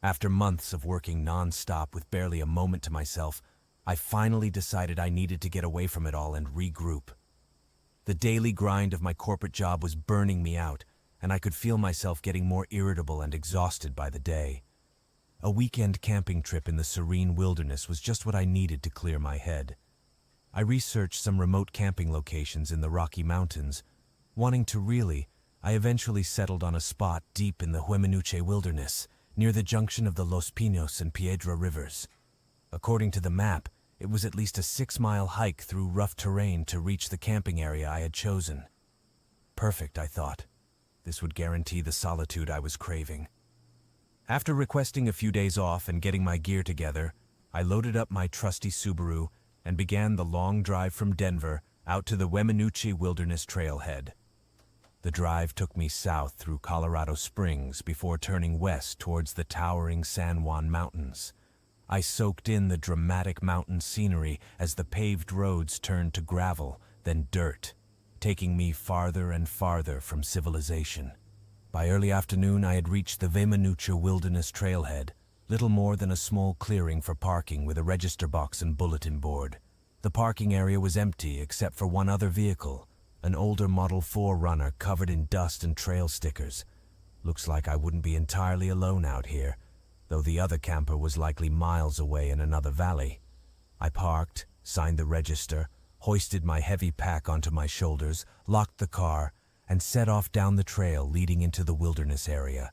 After months of working non-stop with barely a moment to myself, I finally decided I needed to get away from it all and regroup. The daily grind of my corporate job was burning me out, and I could feel myself getting more irritable and exhausted by the day. A weekend camping trip in the serene wilderness was just what I needed to clear my head. I researched some remote camping locations in the Rocky Mountains. I eventually settled on a spot deep in the Huemenuche wilderness, near the junction of the Los Pinos and Piedra rivers. According to the map, it was at least a 6-mile hike through rough terrain to reach the camping area I had chosen. Perfect, I thought. This would guarantee the solitude I was craving. After requesting a few days off and getting my gear together, I loaded up my trusty Subaru and began the long drive from Denver out to the Huemenuche Wilderness Trailhead. The drive took me south through Colorado Springs before turning west towards the towering San Juan Mountains. I soaked in the dramatic mountain scenery as the paved roads turned to gravel, then dirt, taking me farther and farther from civilization. By early afternoon, I had reached the Huemenuche Wilderness Trailhead, little more than a small clearing for parking with a register box and bulletin board. The parking area was empty except for one other vehicle, an older Model 4 covered in dust and trail stickers. Looks like I wouldn't be entirely alone out here, though the other camper was likely miles away in another valley. I parked, signed the register, hoisted my heavy pack onto my shoulders, locked the car, and set off down the trail leading into the wilderness area.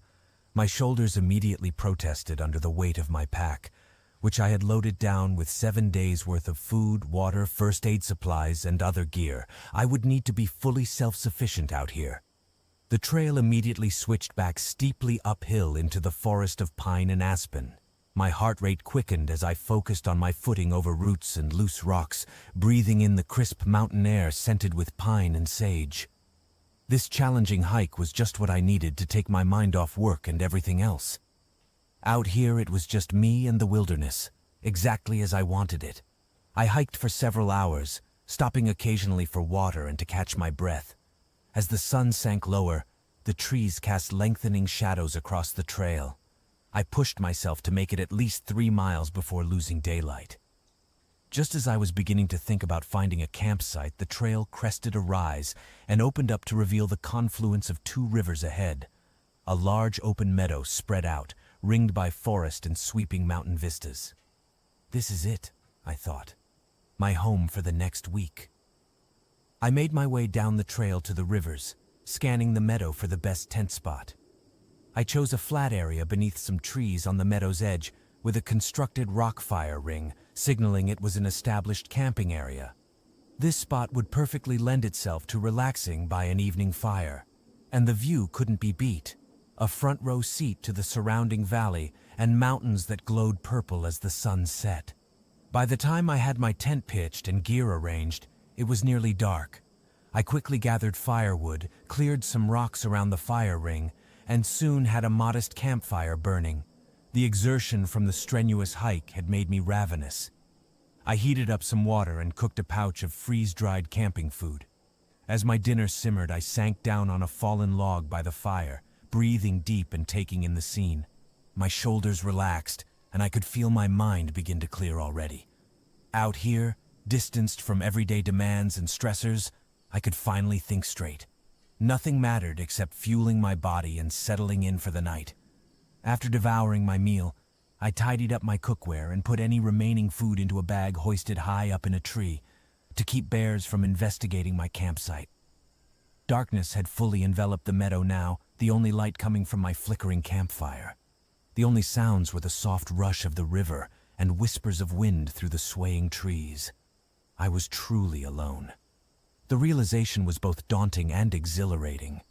My shoulders immediately protested under the weight of my pack, which I had loaded down with 7 days' worth of food, water, first aid supplies, and other gear. I would need to be fully self-sufficient out here. The trail immediately switched back steeply uphill into the forest of pine and aspen. My heart rate quickened as I focused on my footing over roots and loose rocks, breathing in the crisp mountain air scented with pine and sage. This challenging hike was just what I needed to take my mind off work and everything else. Out here it was just me and the wilderness, exactly as I wanted it. I hiked for several hours, stopping occasionally for water and to catch my breath. As the sun sank lower, the trees cast lengthening shadows across the trail. I pushed myself to make it at least 3 miles before losing daylight. Just as I was beginning to think about finding a campsite, the trail crested a rise and opened up to reveal the confluence of 2 rivers ahead. A large open meadow spread out, ringed by forest and sweeping mountain vistas. This is it, I thought. My home for the next week. I made my way down the trail to the rivers, scanning the meadow for the best tent spot. I chose a flat area beneath some trees on the meadow's edge with a constructed rock fire ring, signaling it was an established camping area. This spot would perfectly lend itself to relaxing by an evening fire, and the view couldn't be beat. A front row seat to the surrounding valley and mountains that glowed purple as the sun set. By the time I had my tent pitched and gear arranged, it was nearly dark. I quickly gathered firewood, cleared some rocks around the fire ring, and soon had a modest campfire burning. The exertion from the strenuous hike had made me ravenous. I heated up some water and cooked a pouch of freeze-dried camping food. As my dinner simmered, I sank down on a fallen log by the fire, breathing deep and taking in the scene. My shoulders relaxed, and I could feel my mind begin to clear already. Out here, distanced from everyday demands and stressors, I could finally think straight. Nothing mattered except fueling my body and settling in for the night. After devouring my meal, I tidied up my cookware and put any remaining food into a bag hoisted high up in a tree to keep bears from investigating my campsite. Darkness had fully enveloped the meadow now, the only light coming from my flickering campfire. The only sounds were the soft rush of the river and whispers of wind through the swaying trees. I was truly alone. The realization was both daunting and exhilarating.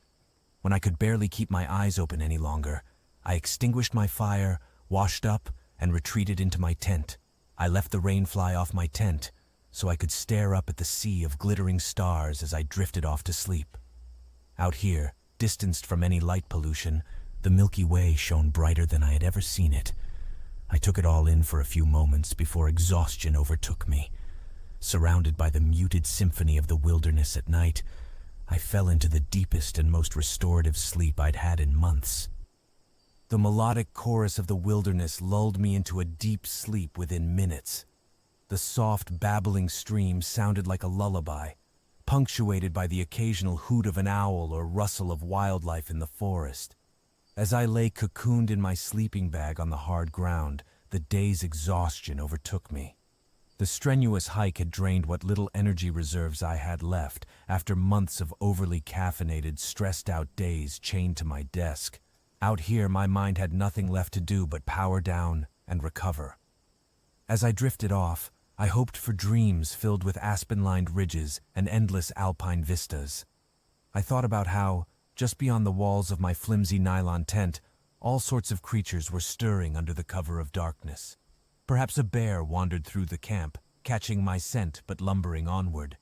When I could barely keep my eyes open any longer, I extinguished my fire, washed up, and retreated into my tent. I left the rain fly off my tent so I could stare up at the sea of glittering stars as I drifted off to sleep. Out here, distanced from any light pollution, the Milky Way shone brighter than I had ever seen it. I took it all in for a few moments before exhaustion overtook me. Surrounded by the muted symphony of the wilderness at night, I fell into the deepest and most restorative sleep I'd had in months. The melodic chorus of the wilderness lulled me into a deep sleep within minutes. The soft, babbling stream sounded like a lullaby, punctuated by the occasional hoot of an owl or rustle of wildlife in the forest. As I lay cocooned in my sleeping bag on the hard ground, the day's exhaustion overtook me. The strenuous hike had drained what little energy reserves I had left after months of overly caffeinated, stressed-out days chained to my desk. Out here, my mind had nothing left to do but power down and recover. As I drifted off, I hoped for dreams filled with aspen-lined ridges and endless alpine vistas. I thought about how, just beyond the walls of my flimsy nylon tent, all sorts of creatures were stirring under the cover of darkness. Perhaps a bear wandered through the camp, catching my scent but lumbering onward.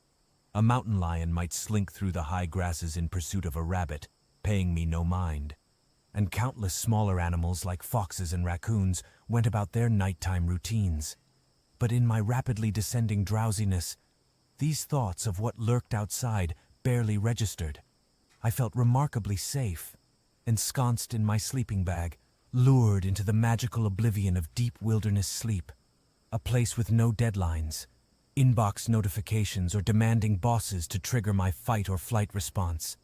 A mountain lion might slink through the high grasses in pursuit of a rabbit, paying me no mind. And countless smaller animals like foxes and raccoons went about their nighttime routines. But in my rapidly descending drowsiness, these thoughts of what lurked outside barely registered. I felt remarkably safe, ensconced in my sleeping bag, lured into the magical oblivion of deep wilderness sleep, a place with no deadlines, inbox notifications, or demanding bosses to trigger my fight or flight response.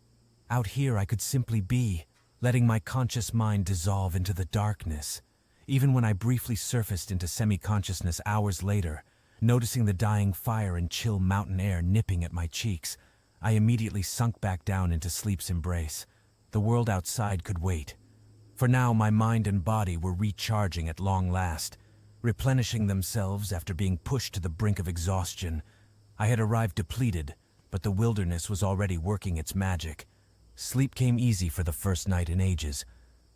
Out here I could simply be, letting my conscious mind dissolve into the darkness. Even when I briefly surfaced into semi-consciousness hours later, noticing the dying fire and chill mountain air nipping at my cheeks, I immediately sunk back down into sleep's embrace. The world outside could wait. For now, my mind and body were recharging at long last, replenishing themselves after being pushed to the brink of exhaustion. I had arrived depleted, but the wilderness was already working its magic. Sleep came easy for the first night in ages.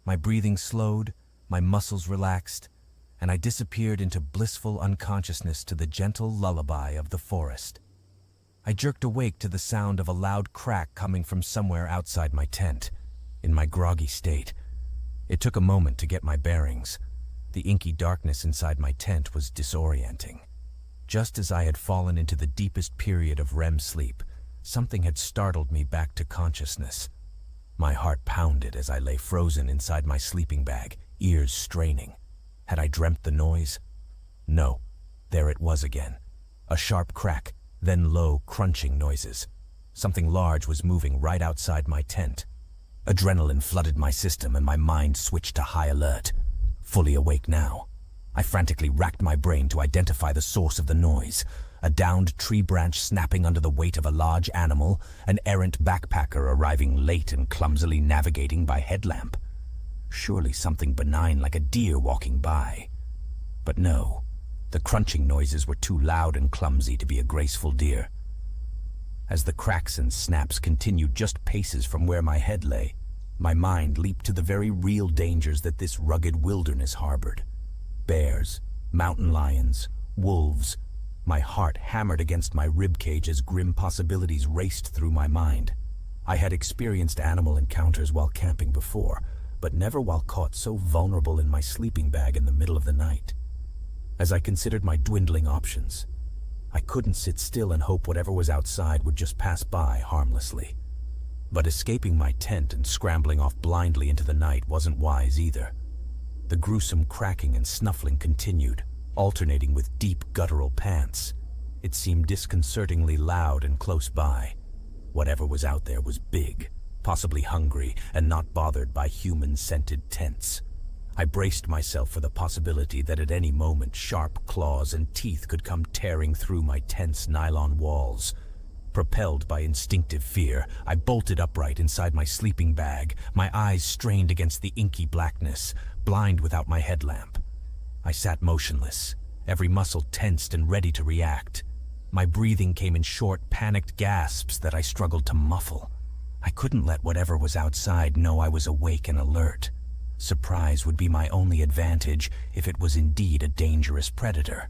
My breathing slowed, my muscles relaxed, and I disappeared into blissful unconsciousness to the gentle lullaby of the forest. I jerked awake to the sound of a loud crack coming from somewhere outside my tent. In my groggy state, it took a moment to get my bearings. The inky darkness inside my tent was disorienting. Just as I had fallen into the deepest period of REM sleep, something had startled me back to consciousness. My heart pounded as I lay frozen inside my sleeping bag, ears straining. Had I dreamt the noise? No. There it was again. A sharp crack, then low, crunching noises. Something large was moving right outside my tent. Adrenaline flooded my system and my mind switched to high alert. Fully awake now, I frantically racked my brain to identify the source of the noise. A downed tree branch snapping under the weight of a large animal, an errant backpacker arriving late and clumsily navigating by headlamp. Surely something benign like a deer walking by. But no, the crunching noises were too loud and clumsy to be a graceful deer. As the cracks and snaps continued just paces from where my head lay, my mind leaped to the very real dangers that this rugged wilderness harbored. Bears, mountain lions, wolves. My heart hammered against my ribcage as grim possibilities raced through my mind. I had experienced animal encounters while camping before, but never while caught so vulnerable in my sleeping bag in the middle of the night. As I considered my dwindling options, I couldn't sit still and hope whatever was outside would just pass by harmlessly. But escaping my tent and scrambling off blindly into the night wasn't wise either. The gruesome cracking and snuffling continued, alternating with deep guttural pants. It seemed disconcertingly loud and close by. Whatever was out there was big, possibly hungry, and not bothered by human-scented tents. I braced myself for the possibility that at any moment sharp claws and teeth could come tearing through my tent's nylon walls. Propelled by instinctive fear, I bolted upright inside my sleeping bag, my eyes strained against the inky blackness, blind without my headlamp. I sat motionless, every muscle tensed and ready to react. My breathing came in short, panicked gasps that I struggled to muffle. I couldn't let whatever was outside know I was awake and alert. Surprise would be my only advantage if it was indeed a dangerous predator.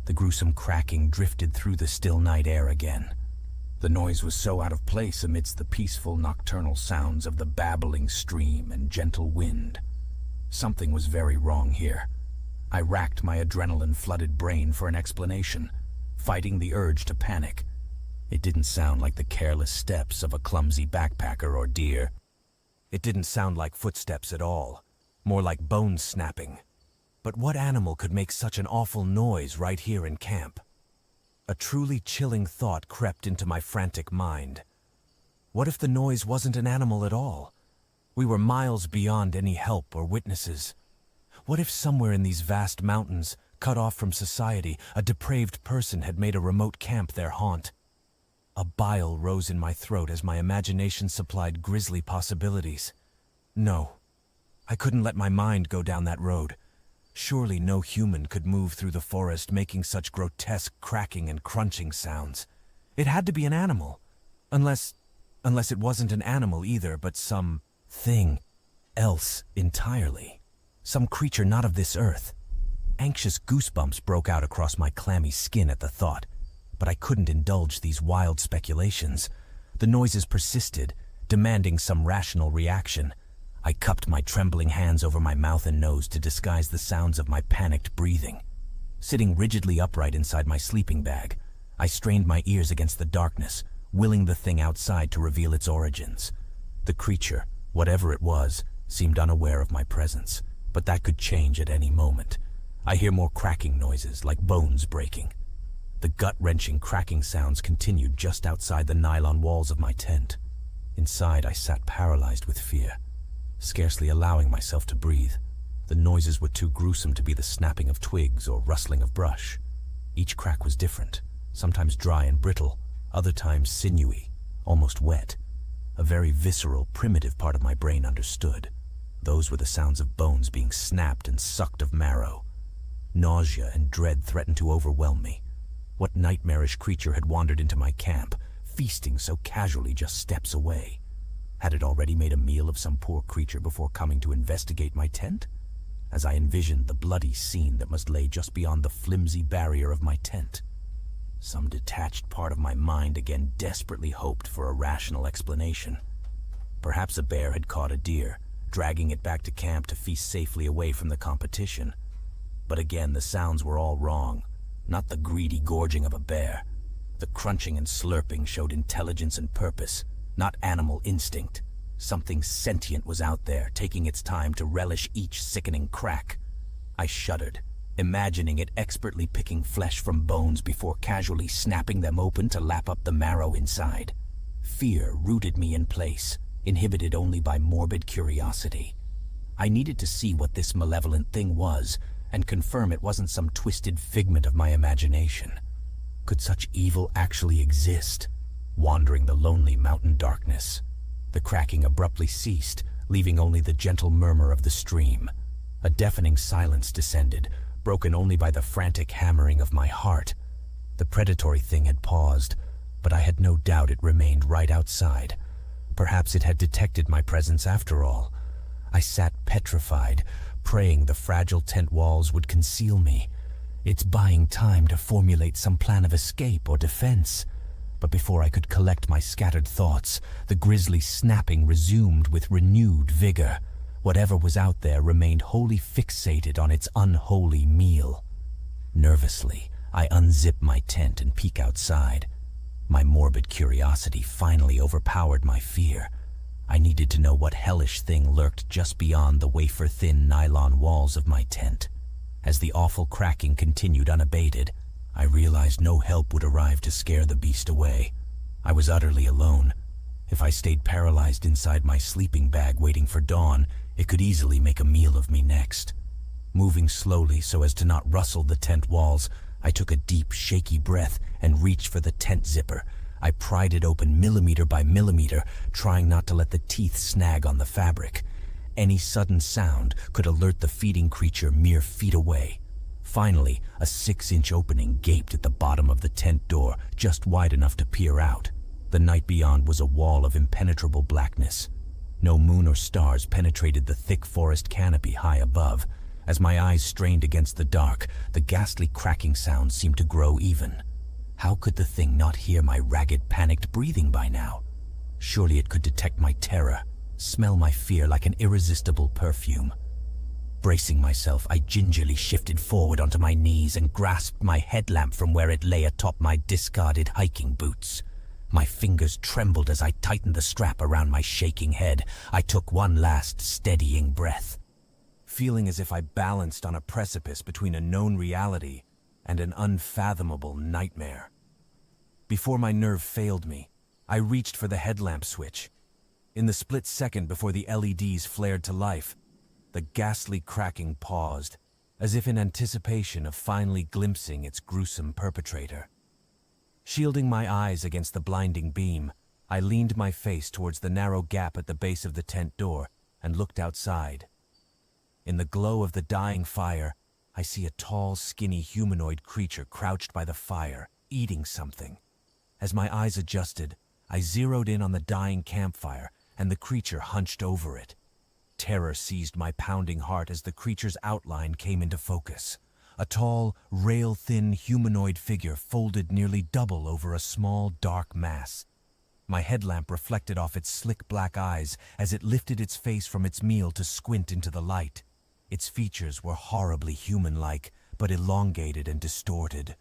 The gruesome cracking drifted through the still night air again. The noise was so out of place amidst the peaceful nocturnal sounds of the babbling stream and gentle wind. Something was very wrong here. I racked my adrenaline-flooded brain for an explanation, fighting the urge to panic. It didn't sound like the careless steps of a clumsy backpacker or deer. It didn't sound like footsteps at all. more like bones snapping. But what animal could make such an awful noise right here in camp? A truly chilling thought crept into my frantic mind. What if the noise wasn't an animal at all? We were miles beyond any help or witnesses. What if somewhere in these vast mountains, cut off from society, a depraved person had made a remote camp their haunt? A bile rose in my throat as my imagination supplied grisly possibilities. No, I couldn't let my mind go down that road. Surely no human could move through the forest making such grotesque cracking and crunching sounds. It had to be an animal. Unless it wasn't an animal either, but some thing else entirely. Some creature not of this earth. Anxious goosebumps broke out across my clammy skin at the thought, but I couldn't indulge these wild speculations. The noises persisted, demanding some rational reaction. I cupped my trembling hands over my mouth and nose to disguise the sounds of my panicked breathing. Sitting rigidly upright inside my sleeping bag, I strained my ears against the darkness, willing the thing outside to reveal its origins. The creature, whatever it was, seemed unaware of my presence, but that could change at any moment. I hear more cracking noises, like bones breaking. The gut-wrenching cracking sounds continued just outside the nylon walls of my tent. Inside, I sat paralyzed with fear, scarcely allowing myself to breathe. The noises were too gruesome to be the snapping of twigs or rustling of brush. Each crack was different, sometimes dry and brittle, other times sinewy, almost wet. A very visceral, primitive part of my brain understood. Those were the sounds of bones being snapped and sucked of marrow. Nausea and dread threatened to overwhelm me. What nightmarish creature had wandered into my camp, feasting so casually just steps away? Had it already made a meal of some poor creature before coming to investigate my tent? As I envisioned the bloody scene that must lay just beyond the flimsy barrier of my tent, some detached part of my mind again desperately hoped for a rational explanation. Perhaps a bear had caught a deer, dragging it back to camp to feast safely away from the competition. But again, the sounds were all wrong. Not the greedy gorging of a bear. The crunching and slurping showed intelligence and purpose, not animal instinct. Something sentient was out there, taking its time to relish each sickening crack. I shuddered, imagining it expertly picking flesh from bones before casually snapping them open to lap up the marrow inside. Fear rooted me in place, inhibited only by morbid curiosity. I needed to see what this malevolent thing was, and confirm it wasn't some twisted figment of my imagination. Could such evil actually exist, wandering the lonely mountain darkness? The cracking abruptly ceased, leaving only the gentle murmur of the stream. A deafening silence descended, broken only by the frantic hammering of my heart. The predatory thing had paused, but I had no doubt it remained right outside. Perhaps it had detected my presence after all. I sat petrified, praying the fragile tent walls would conceal me. It's buying time to formulate some plan of escape or defense. But before I could collect my scattered thoughts, the grisly snapping resumed with renewed vigor. Whatever was out there remained wholly fixated on its unholy meal. Nervously, I unzip my tent and peek outside. My morbid curiosity finally overpowered my fear. I needed to know what hellish thing lurked just beyond the wafer-thin nylon walls of my tent. As the awful cracking continued unabated, I realized no help would arrive to scare the beast away. I was utterly alone. If I stayed paralyzed inside my sleeping bag waiting for dawn, it could easily make a meal of me next. Moving slowly so as to not rustle the tent walls, I took a deep, shaky breath and reached for the tent zipper. I pried it open millimeter by millimeter, trying not to let the teeth snag on the fabric. Any sudden sound could alert the feeding creature mere feet away. Finally, a 6-inch opening gaped at the bottom of the tent door, just wide enough to peer out. The night beyond was a wall of impenetrable blackness. No moon or stars penetrated the thick forest canopy high above. As my eyes strained against the dark, the ghastly cracking sound seemed to grow even. How could the thing not hear my ragged, panicked breathing by now? Surely it could detect my terror, smell my fear like an irresistible perfume. Bracing myself, I gingerly shifted forward onto my knees and grasped my headlamp from where it lay atop my discarded hiking boots. My fingers trembled as I tightened the strap around my shaking head. I took one last, steadying breath. feeling as if I balanced on a precipice between a known reality and an unfathomable nightmare. Before my nerve failed me, I reached for the headlamp switch. In the split second before the LEDs flared to life, the ghastly cracking paused, as if in anticipation of finally glimpsing its gruesome perpetrator. Shielding my eyes against the blinding beam, I leaned my face towards the narrow gap at the base of the tent door and looked outside. In the glow of the dying fire, I see a tall, skinny humanoid creature crouched by the fire, eating something. As my eyes adjusted, I zeroed in on the dying campfire and the creature hunched over it. Terror seized my pounding heart as the creature's outline came into focus. A tall, rail-thin humanoid figure folded nearly double over a small, dark mass. My headlamp reflected off its slick black eyes as it lifted its face from its meal to squint into the light. Its features were horribly human-like, but elongated and distorted.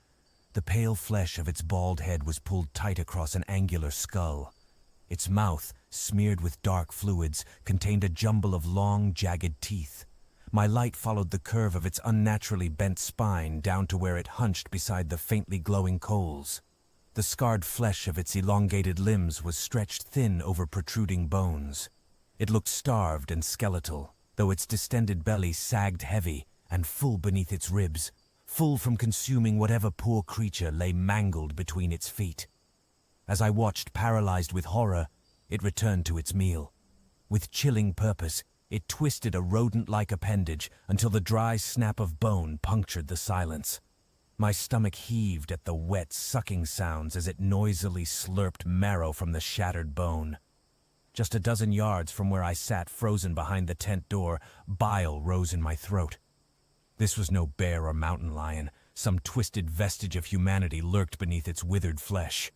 The pale flesh of its bald head was pulled tight across an angular skull. Its mouth, smeared with dark fluids, contained a jumble of long, jagged teeth. My light followed the curve of its unnaturally bent spine down to where it hunched beside the faintly glowing coals. The scarred flesh of its elongated limbs was stretched thin over protruding bones. It looked starved and skeletal, though its distended belly sagged heavy and full beneath its ribs, full from consuming whatever poor creature lay mangled between its feet. As I watched, paralyzed with horror, it returned to its meal. With chilling purpose, it twisted a rodent-like appendage until the dry snap of bone punctured the silence. My stomach heaved at the wet, sucking sounds as it noisily slurped marrow from the shattered bone. Just a dozen yards from where I sat frozen behind the tent door, bile rose in my throat. This was no bear or mountain lion. Some twisted vestige of humanity lurked beneath its withered flesh.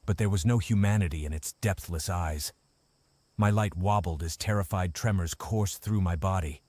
But there was no humanity in its depthless eyes. My light wobbled as terrified tremors coursed through my body.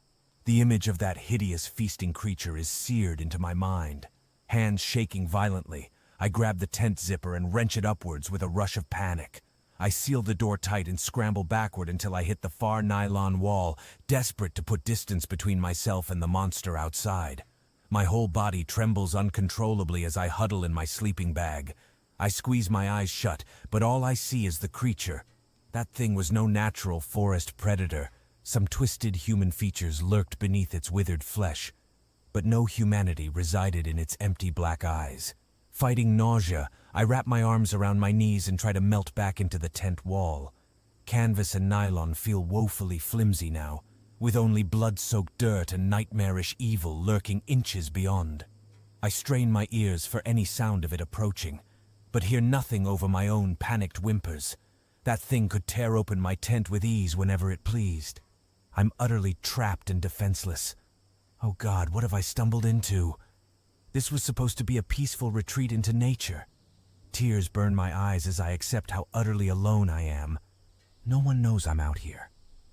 The image of that hideous feasting creature is seared into my mind. Hands shaking violently, I grab the tent zipper and wrench it upwards with a rush of panic. I seal the door tight and scramble backward until I hit the far nylon wall, desperate to put distance between myself and the monster outside. My whole body trembles uncontrollably as I huddle in my sleeping bag. I squeeze my eyes shut, but all I see is the creature. That thing was no natural forest predator. Some twisted human features lurked beneath its withered flesh, but no humanity resided in its empty black eyes. Fighting nausea, I wrap my arms around my knees and try to melt back into the tent wall. Canvas and nylon feel woefully flimsy now, with only blood-soaked dirt and nightmarish evil lurking inches beyond. I strain my ears for any sound of it approaching, but hear nothing over my own panicked whimpers. That thing could tear open my tent with ease whenever it pleased. I'm utterly trapped and defenseless. Oh God, what have I stumbled into? This was supposed to be a peaceful retreat into nature. Tears burn my eyes as I accept how utterly alone I am. No one knows I'm out here.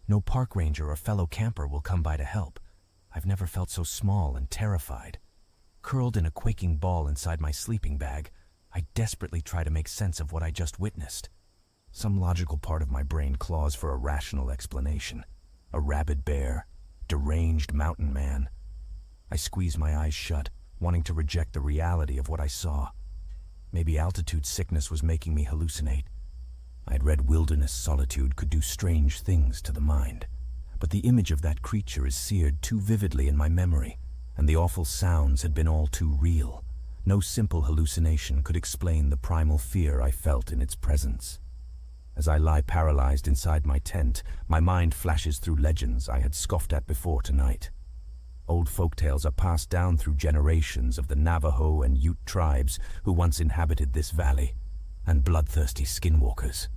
No park ranger or fellow camper will come by to help. I've never felt so small and terrified. Curled in a quaking ball inside my sleeping bag, I desperately try to make sense of what I just witnessed. Some logical part of my brain claws for a rational explanation. A rabid bear, deranged mountain man. I squeeze my eyes shut, wanting to reject the reality of what I saw. Maybe altitude sickness was making me hallucinate. I had read wilderness solitude could do strange things to the mind, but the image of that creature is seared too vividly in my memory, and the awful sounds had been all too real. No simple hallucination could explain the primal fear I felt in its presence. As I lie paralyzed inside my tent, my mind flashes through legends I had scoffed at before tonight. Old folktales are passed down through generations of the Navajo and Ute tribes who once inhabited this valley, and bloodthirsty skinwalkers.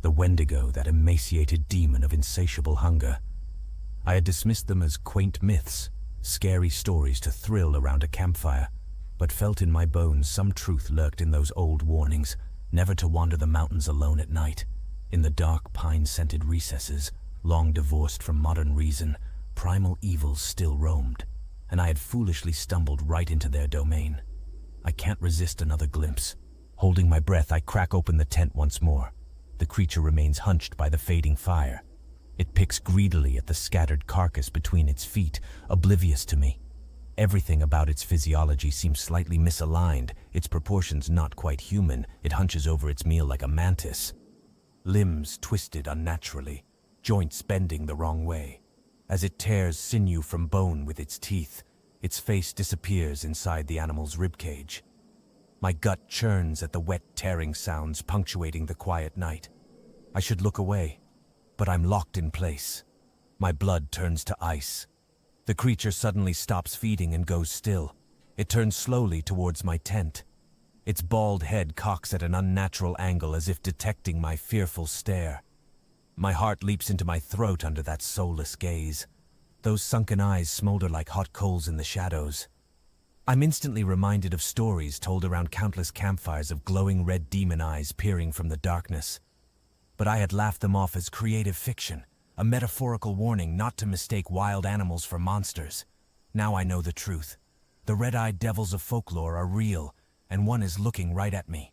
The Wendigo, that emaciated demon of insatiable hunger. I had dismissed them as quaint myths, scary stories to thrill around a campfire, but felt in my bones some truth lurked in those old warnings, never to wander the mountains alone at night. In the dark pine-scented recesses, long divorced from modern reason, primal evils still roamed, and I had foolishly stumbled right into their domain. I can't resist another glimpse. Holding my breath, I crack open the tent once more. The creature remains hunched by the fading fire. It picks greedily at the scattered carcass between its feet, oblivious to me. Everything about its physiology seems slightly misaligned, its proportions not quite human. It hunches over its meal like a mantis. Limbs twisted unnaturally, joints bending the wrong way. As it tears sinew from bone with its teeth, its face disappears inside the animal's ribcage. My gut churns at the wet tearing sounds punctuating the quiet night. I should look away, but I'm locked in place. My blood turns to ice. The creature suddenly stops feeding and goes still. It turns slowly towards my tent. Its bald head cocks at an unnatural angle as if detecting my fearful stare. My heart leaps into my throat under that soulless gaze. Those sunken eyes smolder like hot coals in the shadows. I'm instantly reminded of stories told around countless campfires of glowing red demon eyes peering from the darkness. But I had laughed them off as creative fiction, a metaphorical warning not to mistake wild animals for monsters. Now I know the truth. The red-eyed devils of folklore are real, and one is looking right at me.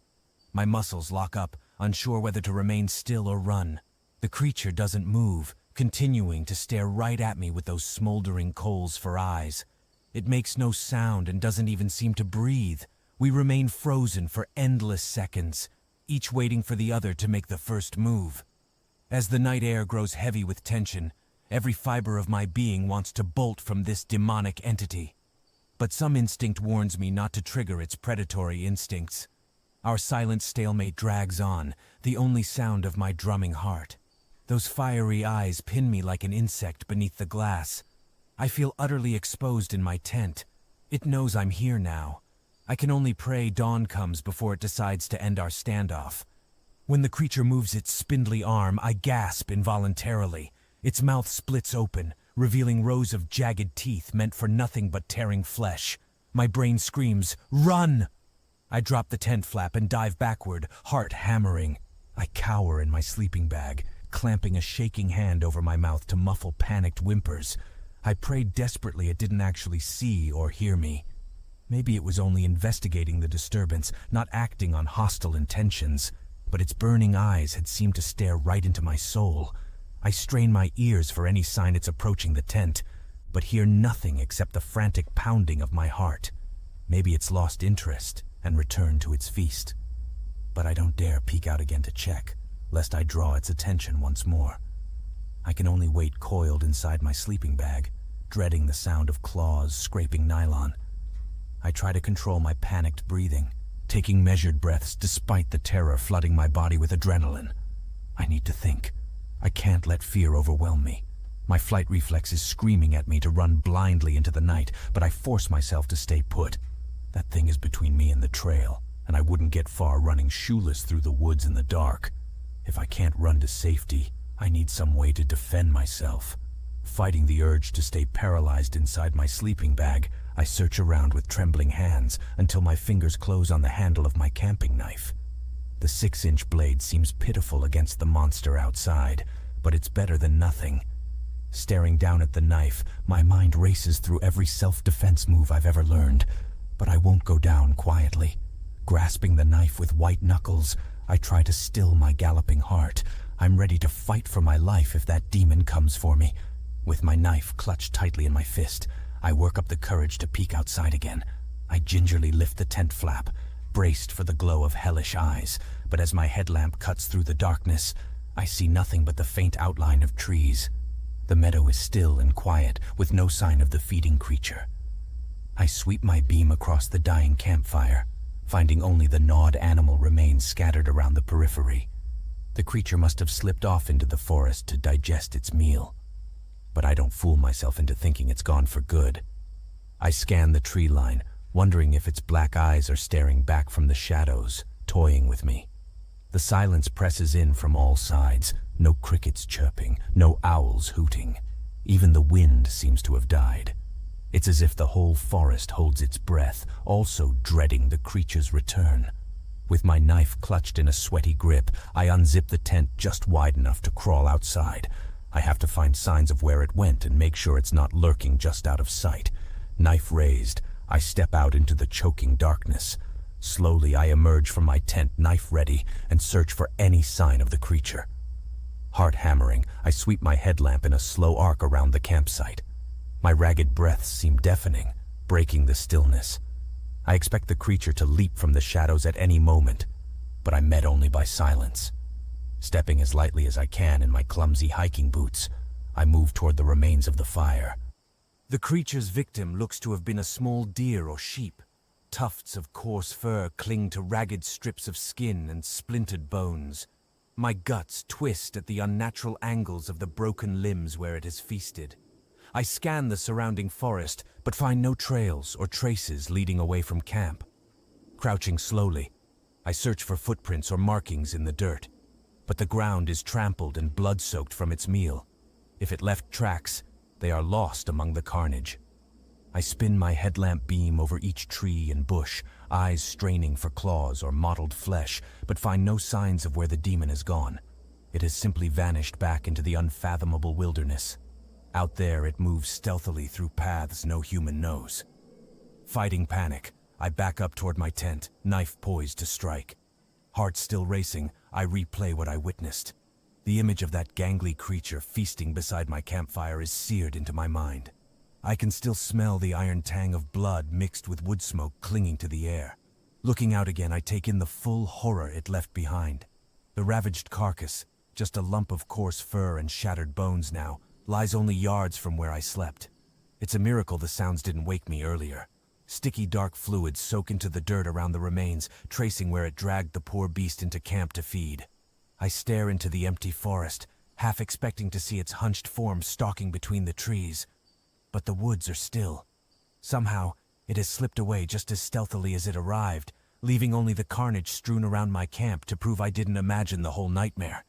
My muscles lock up, unsure whether to remain still or run. The creature doesn't move, continuing to stare right at me with those smoldering coals for eyes. It makes no sound and doesn't even seem to breathe. We remain frozen for endless seconds, each waiting for the other to make the first move. As the night air grows heavy with tension, every fiber of my being wants to bolt from this demonic entity. But some instinct warns me not to trigger its predatory instincts. Our silent stalemate drags on, the only sound of my drumming heart. Those fiery eyes pin me like an insect beneath the glass. I feel utterly exposed in my tent. It knows I'm here now. I can only pray dawn comes before it decides to end our standoff. When the creature moves its spindly arm, I gasp involuntarily. Its mouth splits open, revealing rows of jagged teeth meant for nothing but tearing flesh. My brain screams, "Run!" I drop the tent flap and dive backward, heart hammering. I cower in my sleeping bag, clamping a shaking hand over my mouth to muffle panicked whimpers. I prayed desperately it didn't actually see or hear me. Maybe it was only investigating the disturbance, not acting on hostile intentions. But its burning eyes had seemed to stare right into my soul. I strain my ears for any sign it's approaching the tent, but hear nothing except the frantic pounding of my heart. Maybe it's lost interest and returned to its feast. But I don't dare peek out again to check, lest I draw its attention once more. I can only wait coiled inside my sleeping bag, dreading the sound of claws scraping nylon. I try to control my panicked breathing, taking measured breaths despite the terror flooding my body with adrenaline. I need to think. I can't let fear overwhelm me. My flight reflex is screaming at me to run blindly into the night, but I force myself to stay put. That thing is between me and the trail, and I wouldn't get far running shoeless through the woods in the dark. If I can't run to safety, I need some way to defend myself. Fighting the urge to stay paralyzed inside my sleeping bag, I search around with trembling hands until my fingers close on the handle of my camping knife. The 6-inch blade seems pitiful against the monster outside, but it's better than nothing. Staring down at the knife, my mind races through every self-defense move I've ever learned, but I won't go down quietly. Grasping the knife with white knuckles, I try to still my galloping heart. I'm ready to fight for my life if that demon comes for me. With my knife clutched tightly in my fist, I work up the courage to peek outside again. I gingerly lift the tent flap, braced for the glow of hellish eyes, but as my headlamp cuts through the darkness, I see nothing but the faint outline of trees. The meadow is still and quiet, with no sign of the feeding creature. I sweep my beam across the dying campfire, finding only the gnawed animal remains scattered around the periphery. The creature must have slipped off into the forest to digest its meal. But I don't fool myself into thinking it's gone for good. I scan the tree line, wondering if its black eyes are staring back from the shadows, toying with me. The silence presses in from all sides, no crickets chirping, no owls hooting. Even the wind seems to have died. It's as if the whole forest holds its breath, also dreading the creature's return. With my knife clutched in a sweaty grip, I unzip the tent just wide enough to crawl outside. I have to find signs of where it went and make sure it's not lurking just out of sight. Knife raised, I step out into the choking darkness. Slowly I emerge from my tent, knife ready, and search for any sign of the creature. Heart hammering, I sweep my headlamp in a slow arc around the campsite. My ragged breaths seem deafening, breaking the stillness. I expect the creature to leap from the shadows at any moment, but I'm met only by silence. Stepping as lightly as I can in my clumsy hiking boots, I move toward the remains of the fire. The creature's victim looks to have been a small deer or sheep. Tufts of coarse fur cling to ragged strips of skin and splintered bones. My guts twist at the unnatural angles of the broken limbs where it has feasted. I scan the surrounding forest, but find no trails or traces leading away from camp. Crouching slowly, I search for footprints or markings in the dirt, but the ground is trampled and blood-soaked from its meal. If it left tracks, they are lost among the carnage. I spin my headlamp beam over each tree and bush, eyes straining for claws or mottled flesh, but find no signs of where the demon has gone. It has simply vanished back into the unfathomable wilderness. Out there, it moves stealthily through paths no human knows. Fighting panic, I back up toward my tent, knife poised to strike. Heart still racing, I replay what I witnessed. The image of that gangly creature feasting beside my campfire is seared into my mind. I can still smell the iron tang of blood mixed with wood smoke clinging to the air. Looking out again, I take in the full horror it left behind. The ravaged carcass, just a lump of coarse fur and shattered bones now, lies only yards from where I slept. It's a miracle the sounds didn't wake me earlier. Sticky dark fluids soak into the dirt around the remains, tracing where it dragged the poor beast into camp to feed. I stare into the empty forest, half expecting to see its hunched form stalking between the trees. But the woods are still. Somehow, it has slipped away just as stealthily as it arrived, leaving only the carnage strewn around my camp to prove I didn't imagine the whole nightmare.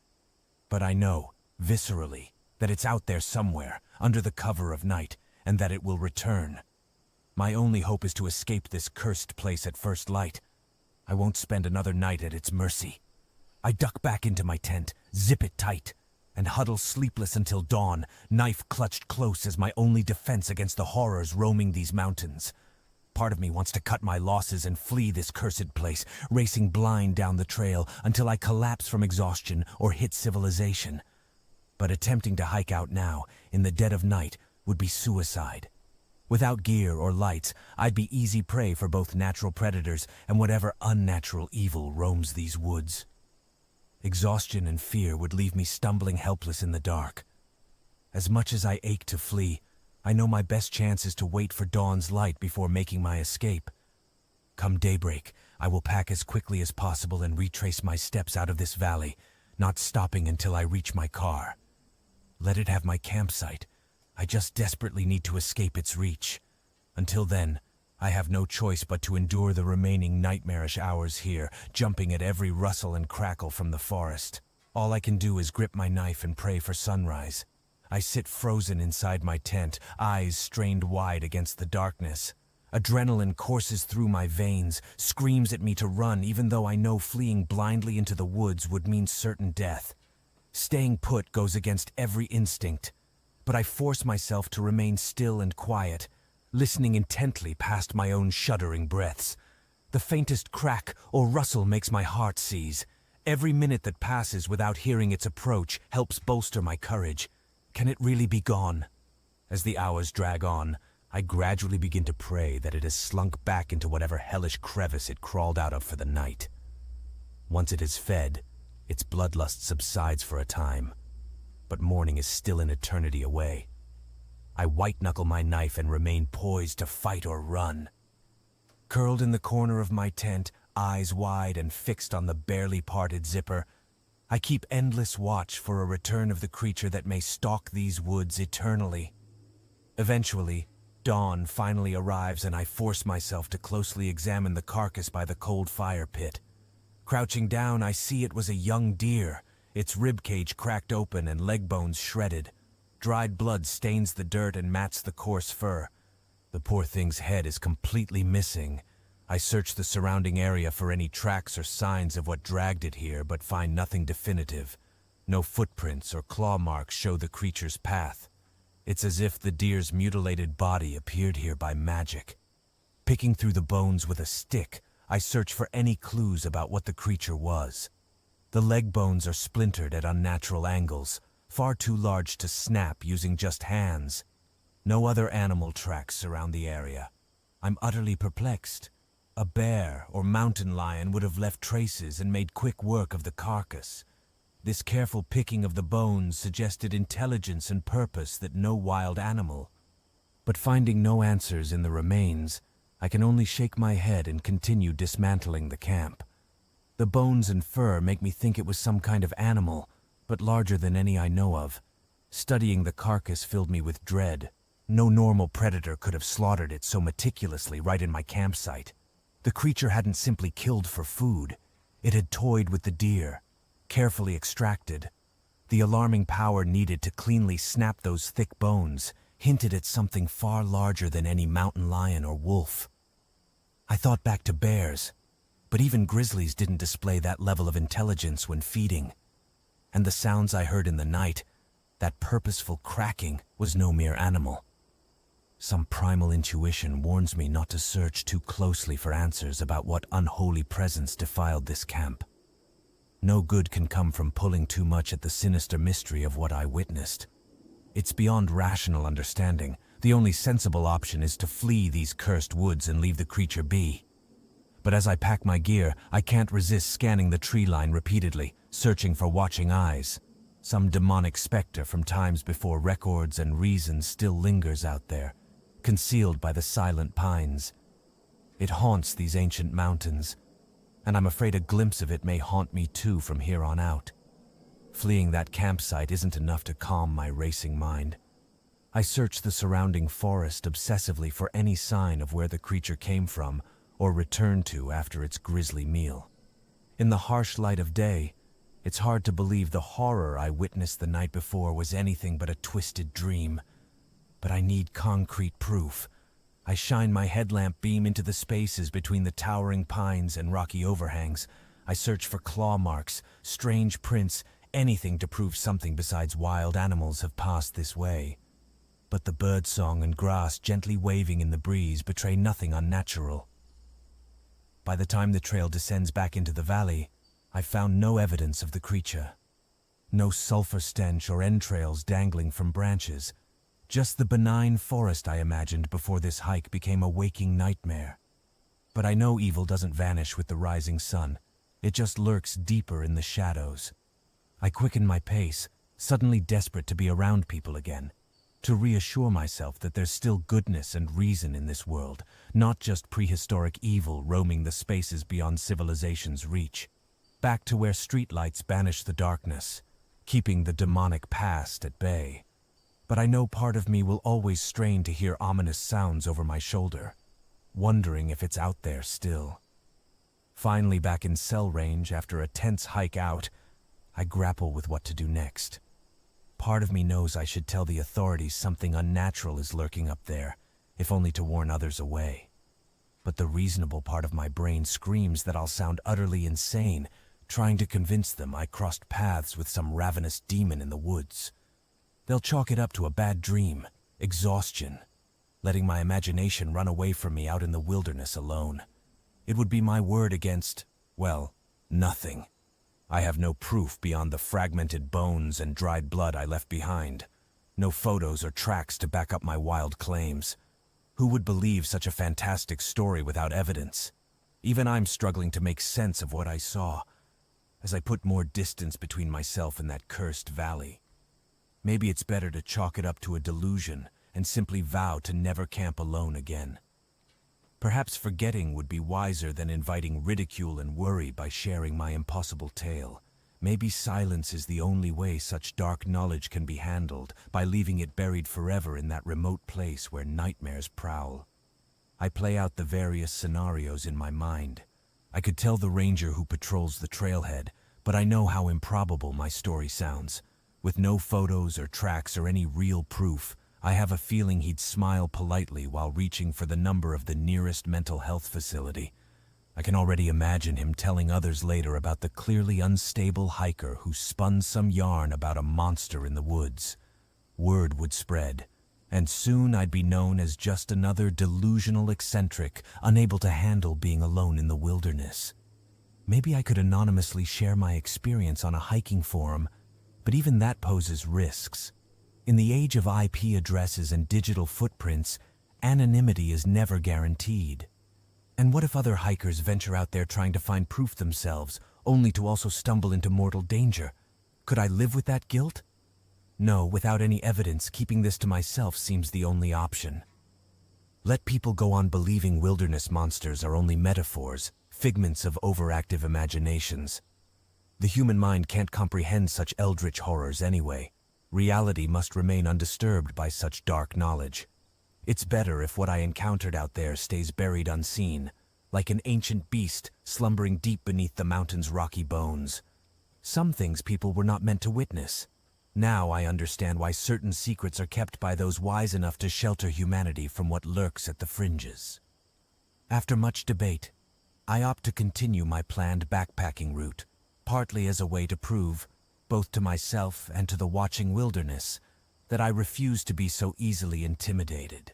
But I know, viscerally, that it's out there somewhere, under the cover of night, and that it will return. My only hope is to escape this cursed place at first light. I won't spend another night at its mercy. I duck back into my tent, zip it tight, and huddle sleepless until dawn, knife clutched close as my only defense against the horrors roaming these mountains. Part of me wants to cut my losses and flee this cursed place, racing blind down the trail until I collapse from exhaustion or hit civilization. But attempting to hike out now, in the dead of night, would be suicide. Without gear or lights, I'd be easy prey for both natural predators and whatever unnatural evil roams these woods. Exhaustion and fear would leave me stumbling helpless in the dark. As much as I ache to flee, I know my best chance is to wait for dawn's light before making my escape. Come daybreak, I will pack as quickly as possible and retrace my steps out of this valley, not stopping until I reach my car. Let it have my campsite. I just desperately need to escape its reach. Until then, I have no choice but to endure the remaining nightmarish hours here, jumping at every rustle and crackle from the forest. All I can do is grip my knife and pray for sunrise. I sit frozen inside my tent, eyes strained wide against the darkness. Adrenaline courses through my veins, screams at me to run even though I know fleeing blindly into the woods would mean certain death. Staying put goes against every instinct, but I force myself to remain still and quiet, listening intently past my own shuddering breaths. The faintest crack or rustle makes my heart seize. Every minute that passes without hearing its approach helps bolster my courage. Can it really be gone? As the hours drag on, I gradually begin to pray that it has slunk back into whatever hellish crevice it crawled out of for the night. Once it is fed, its bloodlust subsides for a time, but morning is still an eternity away. I white-knuckle my knife and remain poised to fight or run. Curled in the corner of my tent, eyes wide and fixed on the barely parted zipper, I keep endless watch for a return of the creature that may stalk these woods eternally. Eventually, dawn finally arrives and I force myself to closely examine the carcass by the cold fire pit. Crouching down, I see it was a young deer, its ribcage cracked open and leg bones shredded. Dried blood stains the dirt and mats the coarse fur. The poor thing's head is completely missing. I search the surrounding area for any tracks or signs of what dragged it here, but find nothing definitive. No footprints or claw marks show the creature's path. It's as if the deer's mutilated body appeared here by magic. Picking through the bones with a stick, I search for any clues about what the creature was. The leg bones are splintered at unnatural angles, far too large to snap using just hands. No other animal tracks surround the area. I'm utterly perplexed. A bear or mountain lion would have left traces and made quick work of the carcass. This careful picking of the bones suggested intelligence and purpose that no wild animal. But finding no answers in the remains, I can only shake my head and continue dismantling the camp. The bones and fur make me think it was some kind of animal, but larger than any I know of. Studying the carcass filled me with dread. No normal predator could have slaughtered it so meticulously right in my campsite. The creature hadn't simply killed for food. It had toyed with the deer, carefully extracted. The alarming power needed to cleanly snap those thick bones hinted at something far larger than any mountain lion or wolf. I thought back to bears, but even grizzlies didn't display that level of intelligence when feeding. And the sounds I heard in the night, that purposeful cracking, was no mere animal. Some primal intuition warns me not to search too closely for answers about what unholy presence defiled this camp. No good can come from pulling too much at the sinister mystery of what I witnessed. It's beyond rational understanding. The only sensible option is to flee these cursed woods and leave the creature be. But as I pack my gear, I can't resist scanning the tree line repeatedly, searching for watching eyes. Some demonic specter from times before records and reason still lingers out there, concealed by the silent pines. It haunts these ancient mountains, and I'm afraid a glimpse of it may haunt me too from here on out. Fleeing that campsite isn't enough to calm my racing mind. I search the surrounding forest obsessively for any sign of where the creature came from or returned to after its grisly meal. In the harsh light of day, it's hard to believe the horror I witnessed the night before was anything but a twisted dream. But I need concrete proof. I shine my headlamp beam into the spaces between the towering pines and rocky overhangs. I search for claw marks, strange prints, anything to prove something besides wild animals have passed this way. But the birdsong and grass gently waving in the breeze betray nothing unnatural. By the time the trail descends back into the valley, I've found no evidence of the creature. No sulfur stench or entrails dangling from branches. Just the benign forest I imagined before this hike became a waking nightmare. But I know evil doesn't vanish with the rising sun. It just lurks deeper in the shadows. I quicken my pace, suddenly desperate to be around people again, to reassure myself that there's still goodness and reason in this world, not just prehistoric evil roaming the spaces beyond civilization's reach. Back to where streetlights banish the darkness, keeping the demonic past at bay. But I know part of me will always strain to hear ominous sounds over my shoulder, wondering if it's out there still. Finally back in cell range after a tense hike out, I grapple with what to do next. Part of me knows I should tell the authorities something unnatural is lurking up there, if only to warn others away. But the reasonable part of my brain screams that I'll sound utterly insane, trying to convince them I crossed paths with some ravenous demon in the woods. They'll chalk it up to a bad dream, exhaustion, letting my imagination run away from me out in the wilderness alone. It would be my word against, well, nothing. I have no proof beyond the fragmented bones and dried blood I left behind. No photos or tracks to back up my wild claims. Who would believe such a fantastic story without evidence? Even I'm struggling to make sense of what I saw, as I put more distance between myself and that cursed valley. Maybe it's better to chalk it up to a delusion and simply vow to never camp alone again. Perhaps forgetting would be wiser than inviting ridicule and worry by sharing my impossible tale. Maybe silence is the only way such dark knowledge can be handled, by leaving it buried forever in that remote place where nightmares prowl. I play out the various scenarios in my mind. I could tell the ranger who patrols the trailhead, but I know how improbable my story sounds. With no photos or tracks or any real proof, I have a feeling he'd smile politely while reaching for the number of the nearest mental health facility. I can already imagine him telling others later about the clearly unstable hiker who spun some yarn about a monster in the woods. Word would spread, and soon I'd be known as just another delusional eccentric, unable to handle being alone in the wilderness. Maybe I could anonymously share my experience on a hiking forum, but even that poses risks. In the age of IP addresses and digital footprints, anonymity is never guaranteed. And what if other hikers venture out there trying to find proof themselves, only to also stumble into mortal danger? Could I live with that guilt? No, without any evidence, keeping this to myself seems the only option. Let people go on believing wilderness monsters are only metaphors, figments of overactive imaginations. The human mind can't comprehend such eldritch horrors anyway. Reality must remain undisturbed by such dark knowledge. It's better if what I encountered out there stays buried unseen, like an ancient beast slumbering deep beneath the mountain's rocky bones. Some things people were not meant to witness. Now I understand why certain secrets are kept by those wise enough to shelter humanity from what lurks at the fringes. After much debate, I opt to continue my planned backpacking route, partly as a way to prove, both to myself and to the watching wilderness, that I refuse to be so easily intimidated.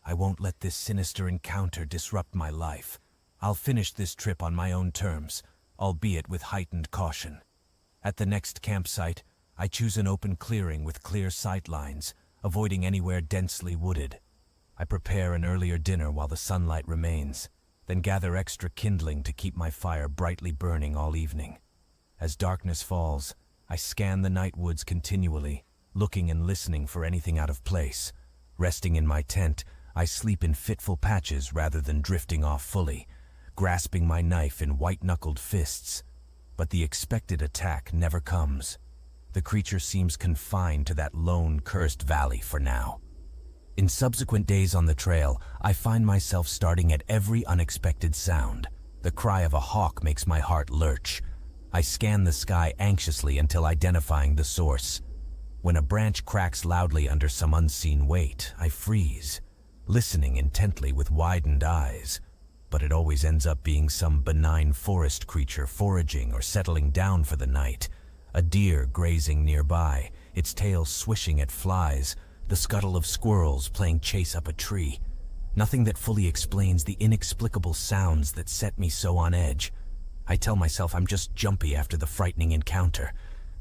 I won't let this sinister encounter disrupt my life. I'll finish this trip on my own terms, albeit with heightened caution. At the next campsite, I choose an open clearing with clear sight lines, avoiding anywhere densely wooded. I prepare an earlier dinner while the sunlight remains, then gather extra kindling to keep my fire brightly burning all evening. As darkness falls, I scan the night woods continually, looking and listening for anything out of place. Resting in my tent, I sleep in fitful patches rather than drifting off fully, grasping my knife in white-knuckled fists. But the expected attack never comes. The creature seems confined to that lone, cursed valley for now. In subsequent days on the trail, I find myself starting at every unexpected sound. The cry of a hawk makes my heart lurch. I scan the sky anxiously until identifying the source. When a branch cracks loudly under some unseen weight, I freeze, listening intently with widened eyes. But it always ends up being some benign forest creature foraging or settling down for the night. A deer grazing nearby, its tail swishing at flies, the scuttle of squirrels playing chase up a tree. Nothing that fully explains the inexplicable sounds that set me so on edge. I tell myself I'm just jumpy after the frightening encounter.